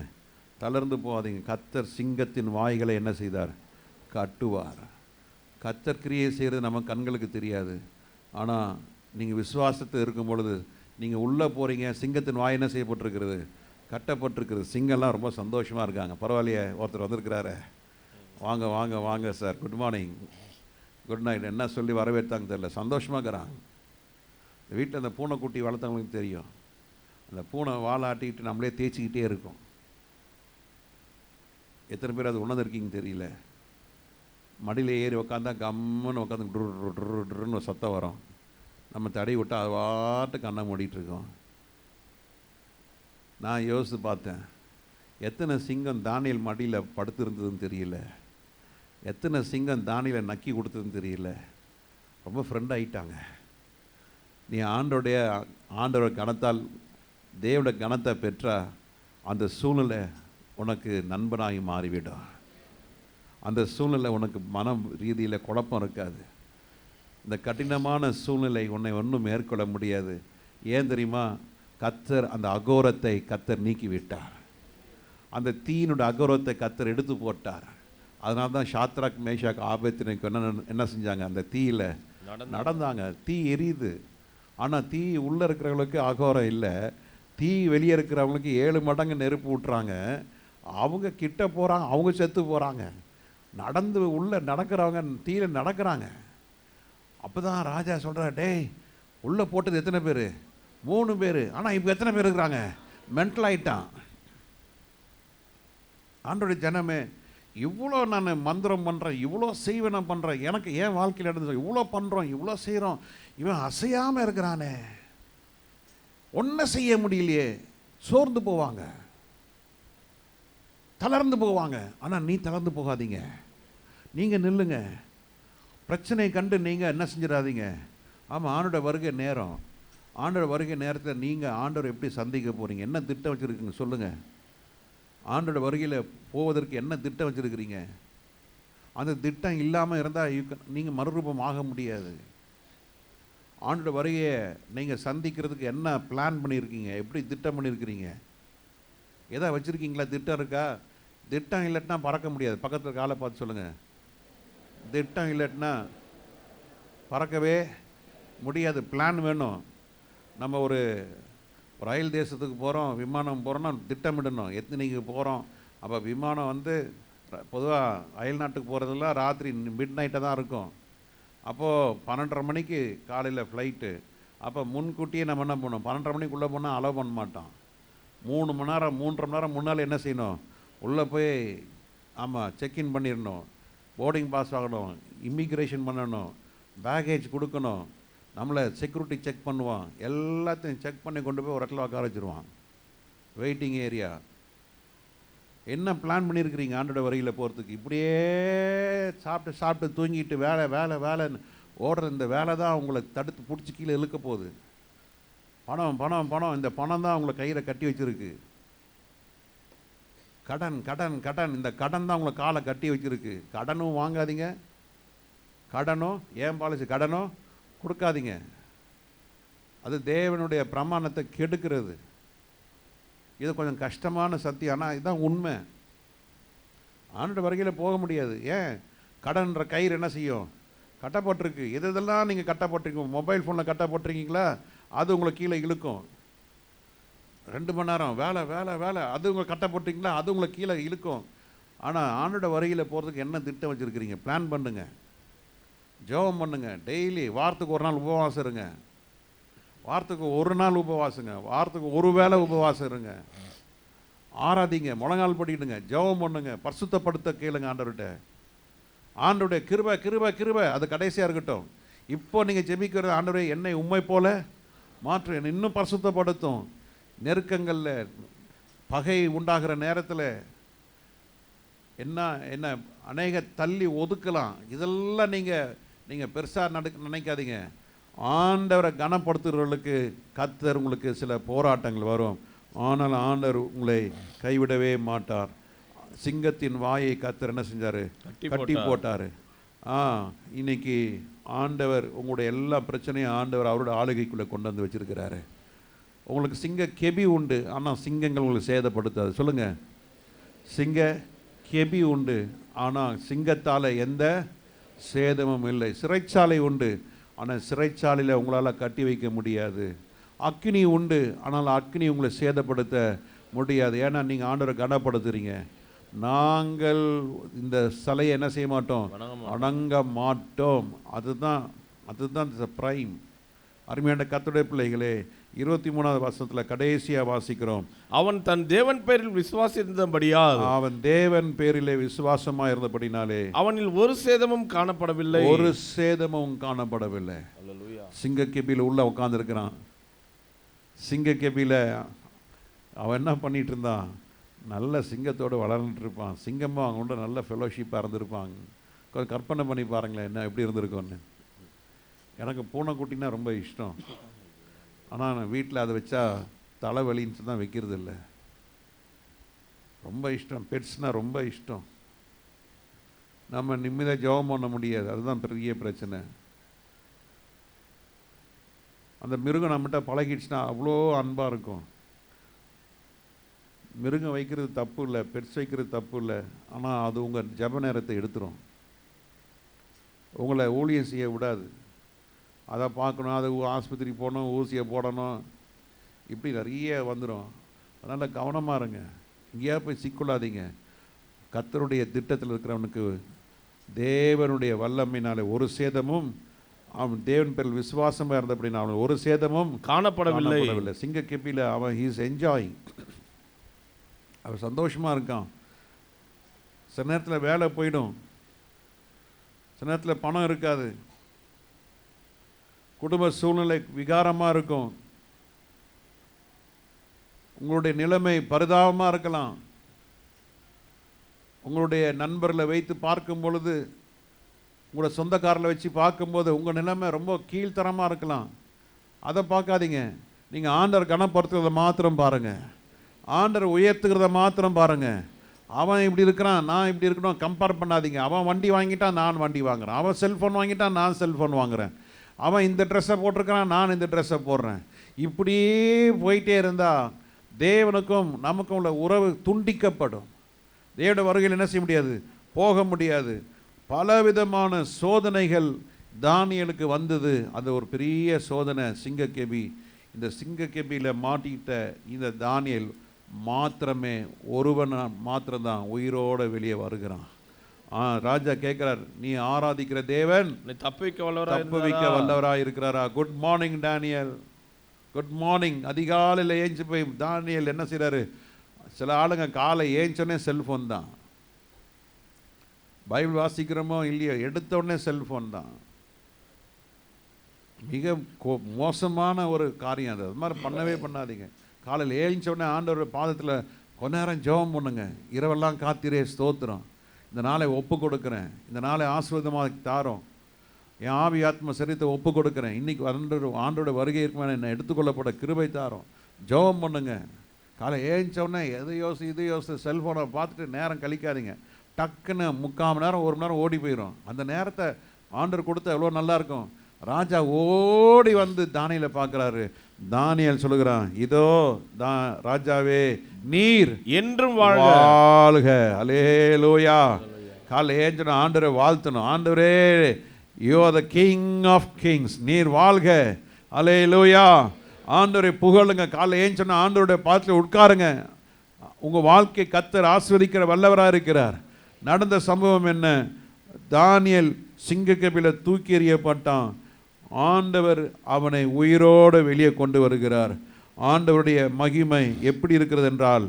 தளர்ந்து போகாதீங்க. கர்த்தர் சிங்கத்தின் வாய்களை என்ன செய்தார்? கட்டுவார். கர்த்தர் கிரியை செய்கிறது நம்ம கண்களுக்கு தெரியாது. ஆனால் நீங்கள் விசுவாசத்தில் இருக்கும் பொழுது நீங்கள் உள்ளே போகிறீங்க, சிங்கத்தின் வாய் என்ன செய்யப்பட்டிருக்கிறது? கட்டப்பட்டிருக்கிறது. சிங்கம்லாம் ரொம்ப சந்தோஷமாக இருக்காங்க. பரவாயில்லையே, ஒருத்தர் வந்திருக்கிறாரு, வாங்க வாங்க வாங்க sir, good morning, good night, என்ன சொல்லி வரவேற்றாங்க தெரியல, சந்தோஷமாக இருக்கிறாங்க. வீட்டில் அந்த பூனைக்குட்டி வளர்த்தவங்களுக்கு தெரியும், அந்த பூனை வாழாட்டிக்கிட்டு நம்மளே தேய்ச்சிக்கிட்டே இருக்கும். எத்தனை பேர் அது உணர்ந்திருக்கீங்க தெரியல. மடியில் ஏறி உக்காந்தா கம்முன்னு உட்காந்து ட்ருன்னு ஒரு சத்தம் வரும். நம்ம தடை விட்டால் அது வாட்டு கண்ணை மூடிட்டுருக்கோம். நான் யோசித்து பார்த்தேன், எத்தனை சிங்கம் தானியல் மடியில் படுத்துருந்ததுன்னு தெரியல, எத்தனை சிங்கம் தானியலை நக்கி கொடுத்ததுன்னு தெரியல. ரொம்ப ஃப்ரெண்ட் ஆகிட்டாங்க. நீ ஆண்டோட கணத்தால் தேவோட கணத்தை பெற்றா அந்த சூழ்நிலை உனக்கு நண்பனாகி மாறிவிடும். அந்த சூழ்நிலை உனக்கு மனம் ரீதியில் குழப்பம் இருக்காது. இந்த கடினமான சூழ்நிலை உன்னை ஒன்றும் மேற்கொள்ள முடியாது. ஏன் தெரியுமா? கர்த்தர் அந்த அகோரத்தை கர்த்தர் நீக்கி விட்டார். அந்த தீயினுடைய அகோரத்தை கர்த்தர் எடுத்து போட்டார். அதனால தான் ஷாத்ராக் மேஷாக் ஆபேத்நேகோ என்ன செஞ்சாங்க? அந்த தீயில் நடந்தாங்க. தீ எரியுது, ஆனால் தீ உள்ளே இருக்கிறவங்களுக்கு அகோரம் இல்லை. தீ வெளியே இருக்கிறவங்களுக்கு 7 மடங்கு நெருப்பு விட்டுறாங்க. அவங்க கிட்ட போகிறாங்க, அவங்க செத்து போகிறாங்க. நடந்து உள்ளே நடக்கிறவங்க தீயில நடக்கிறாங்க. அப்போ தான் ராஜா சொல்கிறார், டேய் உள்ளே போட்டது எத்தனை பேர்? 3 பேர். ஆனால் இப்போ எத்தனை பேர் இருக்கிறாங்க? மென்டல் ஆகிட்டான். ஆண்டோடைய ஜனமே, இவ்வளோ நான் மந்திரம் பண்ணுறேன், இவ்வளோ செய்வேன் நான் பண்ணுறேன், எனக்கு ஏன் வாழ்க்கையில் நடந்தது? இவ்வளோ பண்ணுறோம், இவ்வளோ செய்கிறோம், இவன் அசையாமல் இருக்கிறானே, ஒன்றும் செய்ய முடியலையே. சோர்ந்து போவாங்க, தளர்ந்து போவாங்க. ஆனால் நீ தளர்ந்து போகாதீங்க, நீங்கள் நில்லுங்க. பிரச்சனையை கண்டு நீங்கள் என்ன செஞ்சிடாதீங்க. ஆமாம், ஆண்டோட வருகை நேரம், ஆண்டோட வருகை நேரத்தில் நீங்கள் ஆண்டவர் எப்படி சந்திக்க போகிறீங்க? என்ன திட்டம் வச்சுருக்கீங்க சொல்லுங்கள். ஆண்டோட வருகையில் போவதற்கு என்ன திட்டம் வச்சுருக்கிறீங்க? அந்த திட்டம் இல்லாமல் இருந்தால் நீங்கள் மறுரூபம் ஆக முடியாது. ஆண்டோட வருகையை நீங்கள் சந்திக்கிறதுக்கு என்ன பிளான் பண்ணியிருக்கீங்க? எப்படி திட்டம் பண்ணியிருக்கிறீங்க? எதா வச்சுருக்கீங்களா? திட்டம் இருக்கா? திட்டம் இல்லைன்னா பறக்க முடியாது. பக்கத்தில் காலை பார்த்து சொல்லுங்கள், திட்டம் இல்லைன்னா பறக்கவே முடியாது. பிளான் வேணும். நம்ம ஒரு ரயில் தேசத்துக்கு போகிறோம், விமானம் போகிறோன்னா திட்டமிடணும், எத்தனைக்கு போகிறோம். அப்போ விமானம் வந்து பொதுவாக அயல் நாட்டுக்கு போகிறதெல்லாம் ராத்திரி மிட் நைட்டாக தான் இருக்கும். அப்போது 12:30 மணிக்கு காலையில் ஃப்ளைட்டு. அப்போ முன்கூட்டியே நம்ம என்ன பண்ணணும்? 12:30 மணிக்குள்ளே போனால் அலோவ் பண்ண மாட்டோம். 3 மணி நேரம் 3.5 மணி நேரம் முன்னால் என்ன செய்யணும்? உள்ளே போய் ஆமாம் செக்இன் பண்ணிடணும், போர்டிங் பாஸ் வாங்கணும், இமிக்ரேஷன் பண்ணணும், பேகேஜ் கொடுக்கணும், நம்மளை செக்யூரிட்டி செக் பண்ணுவான், எல்லாத்தையும் செக் பண்ணி கொண்டு போய் ஒரு இடத்துல உட்கார வச்சுருவான். Waiting area. என்ன பிளான் பண்ணியிருக்கிறீங்க ஆண்டோட வரையில் போகிறதுக்கு? இப்படியே சாப்பிட்டு சாப்பிட்டு தூங்கிட்டு வேலை வேலை வேலைன்னு ஓடுற இந்த வேலை தான் உங்களை தடுத்து பிடிச்சி கீழே இழுக்க போகுது. பணம் பணம் பணம், இந்த பணம் தான் உங்களை கையில் கட்டி வச்சுருக்கு. கடன் கடன் கடன், இந்த கடன் தான் உங்களை காலை கட்டி வச்சுருக்கு. கடனும் வாங்காதீங்க, கடனும் ஏன் பாலிசி கடனும் கொடுக்காதீங்க. அது தேவனுடைய பிரமாணத்தை கெடுக்கிறது. இது கொஞ்சம் கஷ்டமான சத்தியம், ஆனால் இதுதான் உண்மை. ஆண்டோட வருகையில் போக முடியாது. ஏன்? கடன்ற கயிறு என்ன செய்யும்? கட்டப்பட்டிருக்கு. இதெல்லாம் நீங்கள் கட்டப்பட்டிருக்கீங்க. மொபைல் ஃபோனில் கட்டப்பட்டிருக்கீங்களா? அது உங்களை கீழே இழுக்கும். 2 மணி நேரம் வேலை வேலை வேலை, அது உங்களை கட்டப்பட்டிருக்கீங்களா? அது உங்களை கீழே இழுக்கும். ஆனால் ஆண்டோட வருகையில் போகிறதுக்கு என்ன திட்டம் வச்சுருக்கிறீங்க? பிளான் பண்ணுங்க, ஜெபம் பண்ணுங்க. டெய்லி வாரத்துக்கு 1 நாள் உபவாசம் இருங்க, வாரத்துக்கு 1 நாள் உபவாசங்க, வாரத்துக்கு 1 வேளை உபவாசம் இருங்க. ஆராதிங்க, முழங்கால் படிடுங்க, ஜெபம் பண்ணுங்க, பரிசுத்தப்படுத்த கேளுங்க ஆண்டவர்கிட்ட. ஆண்டவருடைய கிருபை கிருபை கிருபை அது கடைசியாக இருக்கட்டும். இப்போ நீங்கள் ஜெபிக்கிறது, ஆண்டவரே என்னை உம்மை போல மாற்று, என்னை இன்னும் பரிசுத்தப்படுத்தும். நெருக்கங்களில் பகை உண்டாகிற நேரத்தில் என்ன என்ன அநேக தள்ளி ஒதுக்கலாம். இதெல்லாம் நீங்கள் பெருசாக நினைக்காதீங்க. ஆண்டவரை கனப்படுத்துகிறவர்களுக்கு கர்த்தர் உங்களுக்கு சில போராட்டங்கள் வரும், ஆனால் ஆண்டவர் உங்களை கைவிடவே மாட்டார். சிங்கத்தின் வாயை கர்த்தர் என்ன செஞ்சார்? கட்டி போட்டார். இன்னைக்கு ஆண்டவர் உங்களுடைய எல்லா பிரச்சனையும் ஆண்டவர் அவரோட ஆளுகைக்குள்ளே கொண்டு வந்து வச்சிருக்கிறாரு. உங்களுக்கு சிங்க கெபி உண்டு, ஆனால் சிங்கங்கள் உங்களுக்கு சேதப்படுத்தாது. சொல்லுங்கள், சிங்க கெபி உண்டு, ஆனால் சிங்கத்தால் எந்த சேதமும் இல்லை. சிறைச்சாலை உண்டு, ஆனால் சிறைச்சாலையில் உங்களால் கட்டி வைக்க முடியாது. அக்னி உண்டு, ஆனால் அக்னி உங்களை சேதப்படுத்த முடியாது. ஏன்னா நீங்கள் ஆண்டவரை கனப்படுத்துறீங்க. நாங்கள் இந்த சிலையை என்ன செய்ய மாட்டோம்? வணங்க மாட்டோம். அதுதான் பிரைம். அருமையான கர்த்தருடைய பிள்ளைகளே, 23வது வசனத்தில் கடைசியாக வாசிக்கிறோம், அவன் தன் தேவன் பேரில் விசுவாசித்தபடியால், அவன் தேவன் பேரிலே விசுவாசமாக இருந்தபடினாலே அவனில் ஒரு சேதமும் காணப்படவில்லை, ஒரு சேதமும் காணப்படவில்லை. சிங்கக்கெபியில் உள்ள உட்கார்ந்துருக்கிறான். சிங்கக்கெபியில் அவன் என்ன பண்ணிட்டு இருந்தான்? நல்ல சிங்கத்தோடு வளர்ந்துட்டு இருப்பான். சிங்கமாக அவங்க கூட நல்ல ஃபெலோஷிப்பாக இருந்திருப்பாங்க. கொஞ்சம் கற்பனை பண்ணி பாருங்களேன் என்ன எப்படி இருந்திருக்கோன்னு. எனக்கு பூனைக்குட்டினா ரொம்ப இஷ்டம், ஆனால் நான் வீட்டில் அதை வச்சா தலைவலின்னு தான் வைக்கிறது இல்லை. ரொம்ப இஷ்டம், பெட்ஸ்னால் ரொம்ப இஷ்டம். நம்ம நிம்மதியாக ஜெபம் பண்ண முடியாது. அதுதான் பெரிய பிரச்சனை. அந்த மிருகம் நம்மகிட்ட பழகிடுச்சுன்னா அவ்வளோ அன்பாக இருக்கும். மிருகம் வைக்கிறது தப்பு இல்லை, பெட்ஸ் வைக்கிறது தப்பு இல்லை. ஆனால் அது உங்கள் ஜெப நேரத்தை எடுத்துரும், உங்களை ஊழியம் செய்ய விடாது. அதை பார்க்கணும், அது ஆஸ்பத்திரி போகணும், ஊசியை போடணும், இப்படி நிறைய வந்துடும். அதனால் கவனமாக இருங்க, இங்கேயா போய் சிக்கொள்ளாதீங்க. கர்த்தருடைய திட்டத்தில் இருக்கிறவனுக்கு தேவனுடைய வல்லமையினாலே ஒரு சேதமும், அவன் தேவன் பேரில் விசுவாசமாக இருந்தபடினா அவன் ஒரு சேதமும் காணப்படவில்லை. சிங்க கெப்பியில் அவன் ஹீஸ் என்ஜாயிங், அவன் சந்தோஷமாக இருக்கான். சில நேரத்தில் வேலை போயிடும், சில நேரத்தில் பணம் இருக்காது, குடும்ப சூழ்நிலை விகாரமாக இருக்கும், உங்களுடைய நிலைமை பரிதாபமாக இருக்கலாம். உங்களுடைய நண்பர்களை வைத்து பார்க்கும் பொழுது, உங்களோட சொந்தக்காரில் வச்சு பார்க்கும்போது உங்கள் நிலைமை ரொம்ப கீழ்த்தரமாக இருக்கலாம். அதை பார்க்காதீங்க. நீங்கள் ஆண்டவர் கனப்படுத்துறத மாத்திரம் பாருங்கள், ஆண்டவர் உயர்த்துக்கிறத மாத்திரம் பாருங்கள். அவன் இப்படி இருக்கிறான், நான் இப்படி இருக்கணும் கம்பேர் பண்ணாதீங்க. அவன் வண்டி வாங்கிட்டான், நான் வண்டி வாங்குறேன். அவன் செல்ஃபோன் வாங்கிட்டான், நான் செல்ஃபோன் வாங்குறேன். அவன் இந்த ட்ரெஸ்ஸை போட்டிருக்கிறான், நான் இந்த ட்ரெஸ்ஸை போடுறேன். இப்படியே போயிட்டே இருந்தால் தேவனுக்கும் நமக்கும் உள்ள உறவு துண்டிக்கப்படும். தேவனுடைய வருகையில் என்ன செய்ய முடியாது, போக முடியாது. பலவிதமான சோதனைகள் தானியேலுக்கு வந்தது. அது ஒரு பெரிய சோதனை, சிங்கக்கெபி. இந்த சிங்கக்கெபியில் மாட்டிக்கிட்ட இந்த தானியேல் மாத்திரமே ஒருவன் மாத்திரம்தான் உயிரோடு வெளியே வருகிறான். ராஜா கேட்கிறார், நீ ஆராதிக்கிற தேவன் தப்புவிக்க வல்லவராக இருக்கிறாரா? Good morning Daniel, good morning. அதிகாலையில் ஏஞ்சி போய் தானியல் என்ன செய்கிறாரு? சில ஆளுங்க காலை ஏஞ்சோடனே செல்ஃபோன் தான், பைபிள் வாசிக்கிறோமோ இல்லையோ எடுத்த உடனே செல்ஃபோன் தான். மிக மோசமான ஒரு காரியம் அது. அது மாதிரி பண்ணவே பண்ணாதீங்க. காலையில் ஏழிச்ச உடனே ஆண்டவருடைய பாதத்தில் கொஞ்ச நேரம் ஜெபம் பண்ணுங்க. இரவெல்லாம் காத்திரே ஸ்தோத்திரம், இந்த நாளை ஒப்பு கொடுக்குறேன், இந்த நாளை ஆசீர்வாதமாக தாரோம், என் ஆவி ஆத்ம சரீரத்தை ஒப்பு கொடுக்குறேன், இன்றைக்கி ஆண்டோட வருகை இருக்குமே என்னை எடுத்துக்கொள்ளப்பட கிருபை தாரோம். ஜெபம் பண்ணுங்க. காலை ஏழிச்சோடனே எது இது யோசி செல்ஃபோனை பார்த்துட்டு நேரம் கழிக்காதீங்க. டக்குன்னு 3/4 மணி நேரம் 1 மணி நேரம் ஓடி போயிடும். அந்த நேரத்தை ஆண்டவர் கொடுத்தா எவ்வளோ நல்லாயிருக்கும். ராஜா ஓடி வந்து தானியேலை பார்க்குறாரு. தானியேல் சொல்லுகிறான், இதோ ராஜாவே நீர் என்றும் வாழ்க. அல்லேலூயா. காலை ஏஞ்சணும், ஆண்டவரை வாழ்த்தணும். ஆண்டவரே, you are the king of kings, நீர் வாழ்க. அல்லேலூயா. ஆண்டவரை புகழுங்க. காலை ஏஞ்சணும், ஆண்டவருடைய பாதத்தில் உட்காருங்க. உங்கள் வாழ்க்கை கர்த்தர் ஆசீர்வதிக்கிற வல்லவராக இருக்கிறார். நடந்த சம்பவம் என்ன? தானியேல் சிங்கக்கெபியில் தூக்கி எறியப்பட்டான். ஆண்டவர் அவனை உயிரோடு வெளியே கொண்டு வருகிறார். ஆண்டவருடைய மகிமை எப்படி இருக்கிறது என்றால்,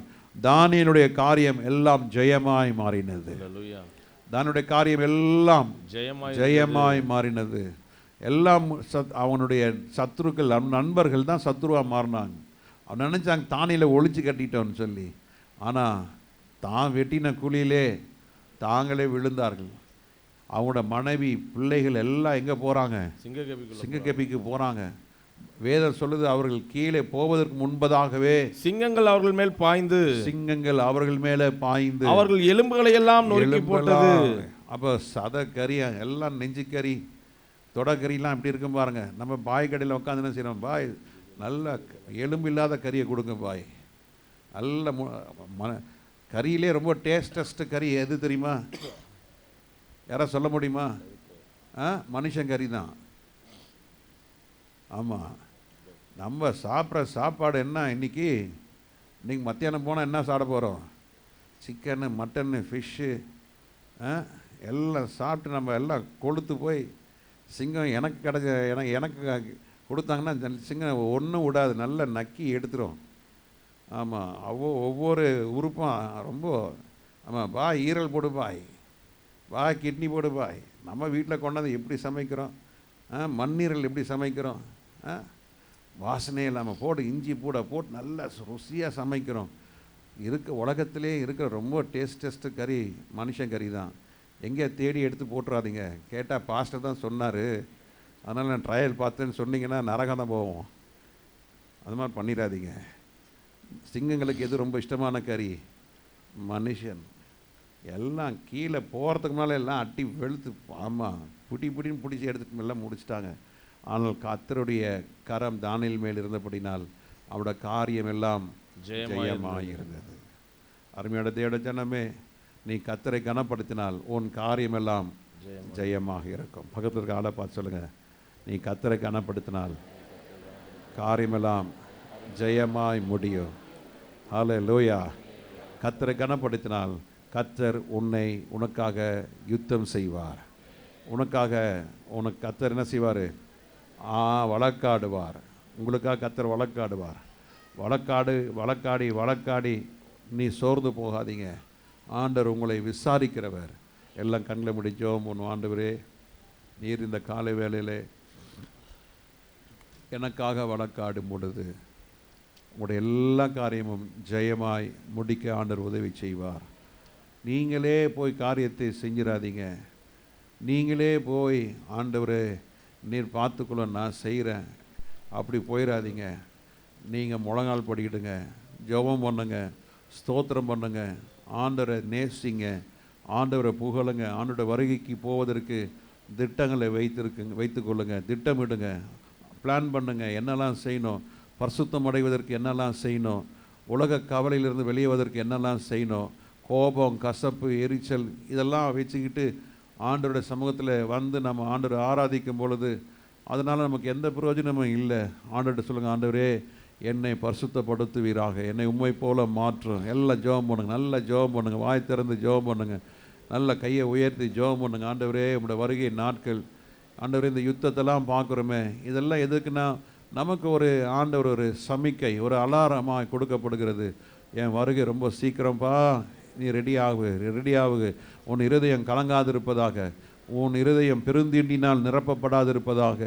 தானியேலுடைய காரியம் எல்லாம் ஜெயமாய் மாறினது. தானியேலுடைய காரியம் எல்லாம் ஜெயமாய் மாறினது. எல்லாம் அவனுடைய சத்துருக்கள், நண்பர்கள் தான் சத்துருவாக மாறினாங்க. அவன் நினச்சாங்க தானியேலை ஒழிச்சு கட்டிட்டோன்னு சொல்லி. ஆனால் தான் வெட்டின குழியிலே தாங்களே விழுந்தார்கள். அவங்களோட மனைவி பிள்ளைகள் எல்லாம் எங்கே போகிறாங்க? சிங்கக்கெபிக்கு போகிறாங்க. வேதம் சொல்லுது, அவர்கள் கீழே போவதற்கு முன்பதாகவே சிங்கங்கள் அவர்கள் மேல் பாய்ந்து அவர்கள் எலும்புகளை எல்லாம் நொறுக்கி போட்டது. அப்போ சத கறி எல்லாம், நெஞ்சு கறி, தொடக்கறிலாம் எப்படி இருக்கும் பாருங்க. நம்ம பாய் கடையில் உட்காந்து என்ன செய்யணும், பாய் நல்ல எலும்பு இல்லாத கறியை கொடுங்க பாய். நல்ல கறியிலே ரொம்ப டேஸ்டஸ்ட் கறி எது தெரியுமா? யாராவது சொல்ல முடியுமா? மனுஷன் கறி தான். ஆமாம், நம்ம சாப்பிட்ற சாப்பாடு என்ன? இன்றைக்கி மத்தியானம் போனால் என்ன சாப்பிட போகிறோம்? சிக்கனு, மட்டனு, ஃபிஷ்ஷு எல்லாம் சாப்பிட்டு நம்ம எல்லாம் கொளுத்து போய் சிங்கம் எனக்கு கொடுத்தாங்கன்னா சிங்கம் ஒன்றும் விடாது, நல்லா நக்கி எடுத்துரும். ஆமாம், ஒவ்வொரு உறுப்பும் ரொம்ப, ஆமாம், பாய் ஈரல் போடு பாய், பாய் கிட்னி போடு பாய். நம்ம வீட்டில் கொண்டாந்து எப்படி சமைக்கிறோம்? மண்ணீரல் எப்படி சமைக்கிறோம்? வாசனை இல்லாமல் போட்டு இஞ்சி போட்டு நல்லா ருசியாக சமைக்கிறோம். உலகத்திலே இருக்கிற ரொம்ப டேஸ்டஸ்ட்டு கறி மனுஷன் கறி தான். எங்கே தேடி எடுத்து போட்டுறாதீங்க. கேட்டால் பாஸ்டர் தான் சொன்னார், அதனால் நான் ட்ரையல் பார்த்தேன்னு சொன்னீங்கன்னா நரகம் தான் போவோம். அது மாதிரி பண்ணிடாதீங்க. சிங்கங்களுக்கு எது ரொம்ப இஷ்டமான கறி? மனுஷன். எல்லாம் கீழே போகிறதுக்கு முன்னால் எல்லாம் அட்டி வெளுத்து, ஆமாம், பிடின்னு பிடிச்சி எடுத்துட்டு எல்லாம் முடிச்சிட்டாங்க. ஆனால் கர்த்தருடைய கரம் தானியேல் மேல் இருந்தபடினால் அவரோட காரியம் எல்லாம் ஜெயமாக இருந்தது. அருமையான தேவ ஜனமே, நீ கர்த்தரை கனப்படுத்தினால் உன் காரியம் எல்லாம் ஜெயமாக இருக்கும். பக்கத்தில் இருக்க ஆளை பார்த்து சொல்லுங்க, நீ கர்த்தரை கனப்படுத்தினால் காரியமெல்லாம் ஜெயமாய் முடியும். ஹல்லேலூயா. கர்த்தரை கனப்படுத்தினால் கர்த்தர் உனக்காக யுத்தம் செய்வார். உனக்கு கர்த்தர் என்ன செய்வார்? வழக்காடுவார். உங்களுக்காக கர்த்தர் வழக்காடுவார். வழக்காடி நீ சோர்ந்து போகாதீங்க. ஆண்டவர் உங்களை விசாரிக்கிறவர். எல்லாம் கண்களை முடிச்சோம். ஆண்டவரே, நீர் இந்த காலை வேளையிலே எனக்காக வழக்காடும் பொழுது உங்களுடைய எல்லா காரியமும் ஜெயமாய் முடிக்க ஆண்டவர் உதவி செய்வார். நீங்களே போய் காரியத்தை செஞ்சிடாதீங்க. நீங்களே போய் ஆண்டவரே நீர் பார்த்துக்கொள்ள நான் செய்கிறேன் அப்படி போயிடாதீங்க. நீங்கள் முழங்கால் படிக்கிடுங்க, ஜெபம் பண்ணுங்க, ஸ்தோத்திரம் பண்ணுங்க, ஆண்டவரை நேசிங்க, ஆண்டவரை புகழுங்க. ஆண்டோட வருகைக்கு போவதற்கு திட்டங்களை வைத்துக்கொள்ளுங்க, திட்டமிடுங்க, பிளான் பண்ணுங்க. என்னெல்லாம் செய்யணும், பரிசுத்தம் அடைவதற்கு என்னெல்லாம் செய்யணும், உலக கவலையிலிருந்து வெளியேவதற்கு என்னெல்லாம் செய்யணும், கோபம், கசப்பு, எரிச்சல் இதெல்லாம் வச்சுக்கிட்டு ஆண்டவருடைய சமூகத்தில் வந்து நம்ம ஆண்டவரை ஆராதிக்கும் பொழுது அதனால் நமக்கு எந்த பிரயோஜனமும் இல்லை. ஆண்டவர்கிட்ட சொல்லுங்கள், ஆண்டவரே என்னை பரிசுத்தப்படுத்துவீராக, என்னை உண்மை போல மாற்றும். எல்லாம் ஜெபம் பண்ணுங்க, நல்ல ஜெபம் பண்ணுங்க, வாய் திறந்து ஜெபம் பண்ணுங்க, நல்ல கையை உயர்த்தி ஜெபம் பண்ணுங்க. ஆண்டவரே உங்களுடைய வருகை நாட்கள், ஆண்டவரே இந்த யுத்தத்தெல்லாம் பார்க்குறோமே, இதெல்லாம் எதுக்குன்னா நமக்கு ஒரு ஆண்டவர் ஒரு சமிக்கை, ஒரு அலாரமாக கொடுக்கப்படுகிறது. என் வருகை ரொம்ப சீக்கிரம்ப்பா, நீ ரெடியாகு. உன் இருதயம் கலங்காதிருப்பதாக, உன் இருதயம் பெருந்தீண்டினால் நிரப்பப்படாதிருப்பதாக,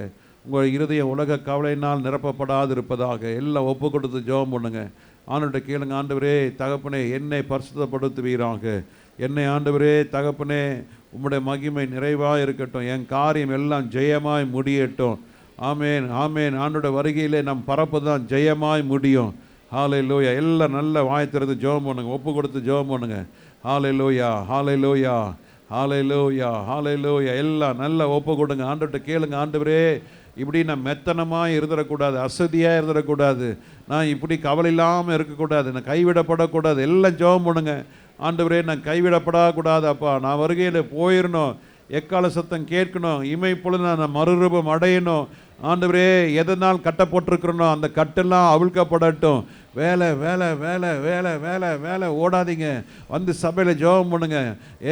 உங்கள் இருதயம் உலக கவலையினால் நிரப்பப்படாதிருப்பதாக. எல்லாம் ஒப்பு கொடுத்து ஜெபம் பண்ணுங்க. ஆண்டவர்கிட்ட கேளுங்க, ஆண்டவரே தகப்பனே என்னை பரிசுத்தப்படுத்துவீராக, என்னை ஆண்டவரே தகப்பனே உம்முடைய மகிமை நிறைவாக இருக்கட்டும், என் காரியம் எல்லாம் ஜெயமாய் முடியட்டும். ஆமேன், ஆமேன். ஆண்டோட வருகையிலே நம் பரப்பு தான் ஜெயமாய் முடியும். ஹல்லேலூயா. எல்லாம் நல்ல வாய் திறந்து ஜெபம் பண்ணுங்க, ஒப்பு கொடுத்து ஜெபம் பண்ணுங்க. ஹல்லேலூயா, ஹல்லேலூயா, ஹல்லேலூயா, ஹல்லேலூயா. எல்லாம் நல்ல ஒப்பு கொடுங்க. ஆண்டவர்கிட்ட கேளுங்க, ஆண்டவரே இப்படி நான் மெத்தனமாக இருந்துடக்கூடாது, அசதியாக இருந்துடக்கூடாது, நான் இப்படி கவலை இல்லாமல் இருக்கக்கூடாது, நான் கைவிடப்படக்கூடாது. எல்லாம் ஜெபம் பண்ணுங்க. ஆண்டவரே நான் கைவிடப்படக்கூடாது அப்பா, நான் வருகையில் போயிடணும், எக்கால சத்தம் கேட்கணும், இமைப்பொழுது நான் மறுரூபம் அடையணும். ஆண்டவரே எதனால் கட்டப்பட்டிருக்கிறனோ அந்த கட்டெல்லாம் அவிழ்க்கப்படட்டும். வேலை வேலை வேலை வேலை வேலை வேலை ஓடாதீங்க. வந்து சபையில் ஜெபம் பண்ணுங்க.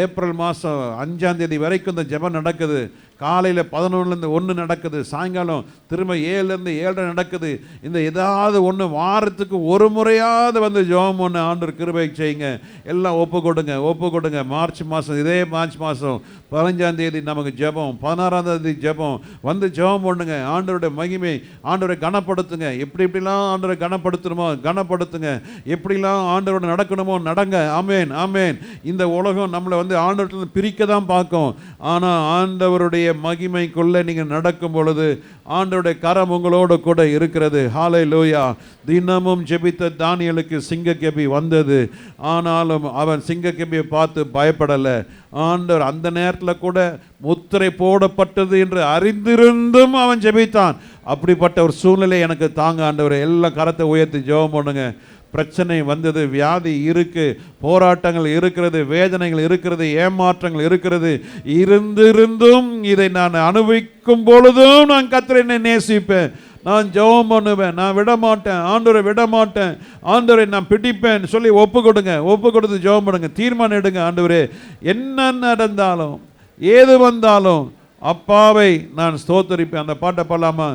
ஏப்ரல் மாதம் 5ஆம் தேதி வரைக்கும் இந்த ஜெபம் நடக்குது. காலையில் 11லேருந்து 1 நடக்குது, சாயங்காலம் திரும்ப 7லேருந்து 7:30 நடக்குது. இந்த ஏதாவது ஒன்று வாரத்துக்கு ஒரு முறையாவது வந்து ஜெபம் பண்ண ஆண்டவர் கிருபை செய்யுங்க. எல்லாம் ஒப்பு கொடுங்க. மார்ச் மாதம், இதே மார்ச் மாதம் 15ஆம் தேதி நமக்கு ஜெபம், 16ஆம் தேதி ஜெபம். வந்து ஜெபம் பண்ணுங்க. ஆண்டவருடைய மகிமை, ஆண்டவரை கனப்படுத்துங்க. எப்படிலாம் ஆண்டவரை கனப்படுத்தணுமோ கனப்படுத்துங்க, எப்படிலாம் ஆண்டவரோட நடக்கணுமோ நடங்க. ஆமேன், ஆமேன். இந்த உலகம் நம்மளை வந்து ஆண்டவர்கிட்ட பிரிக்க தான் பார்க்கும். ஆனால் ஆண்டவருடைய மகிமைக்குள்ளே நீங்கள் நடக்கும் பொழுது ஆண்டவருடைய கரம் உங்களோடு கூட இருக்கிறது. ஹல்லேலூயா. தினமும் ஜெபித்த தானியேலுக்கு சிங்கக்கெபி வந்தது. ஆனாலும் அவன் சிங்கக்கெபியை பார்த்து பயப்படலை. ஆண்டவர் அந்த நேரத்தில் கூட முத்திரை போடப்பட்டது என்று அறிந்திருந்தும் அவன் ஜெபித்தான். அப்படிப்பட்ட ஒரு சூழ்நிலை எனக்கு தாங்க ஆண்டவரே. எல்லாம் கரத்தை உயர்த்தி ஜெபம் பண்ணுங்க. பிரச்சனை வந்தது, வியாதி இருக்கு, போராட்டங்கள் இருக்கிறது, வேதனைகள் இருக்கிறது, ஏமாற்றங்கள் இருக்கிறது. இருந்தும் இதை நான் அனுபவிக்கும் பொழுதும் நான் கர்த்தரை நேசிப்பேன், நான் ஜெபம் பண்ணுவேன், நான் விடமாட்டேன், ஆண்டவரை விடமாட்டேன், ஆண்டவரை நான் பிடிப்பேன் சொல்லி ஒப்பு கொடுத்து ஜெபம் பண்ணுங்க. தீர்மானம் எடுங்க. ஆண்டவரே என்ன நடந்தாலும் ஏது வந்தாலும் அப்பாவை நான் ஸ்தோத்தரிப்பேன். அந்த பாட்டை பாடலாமா?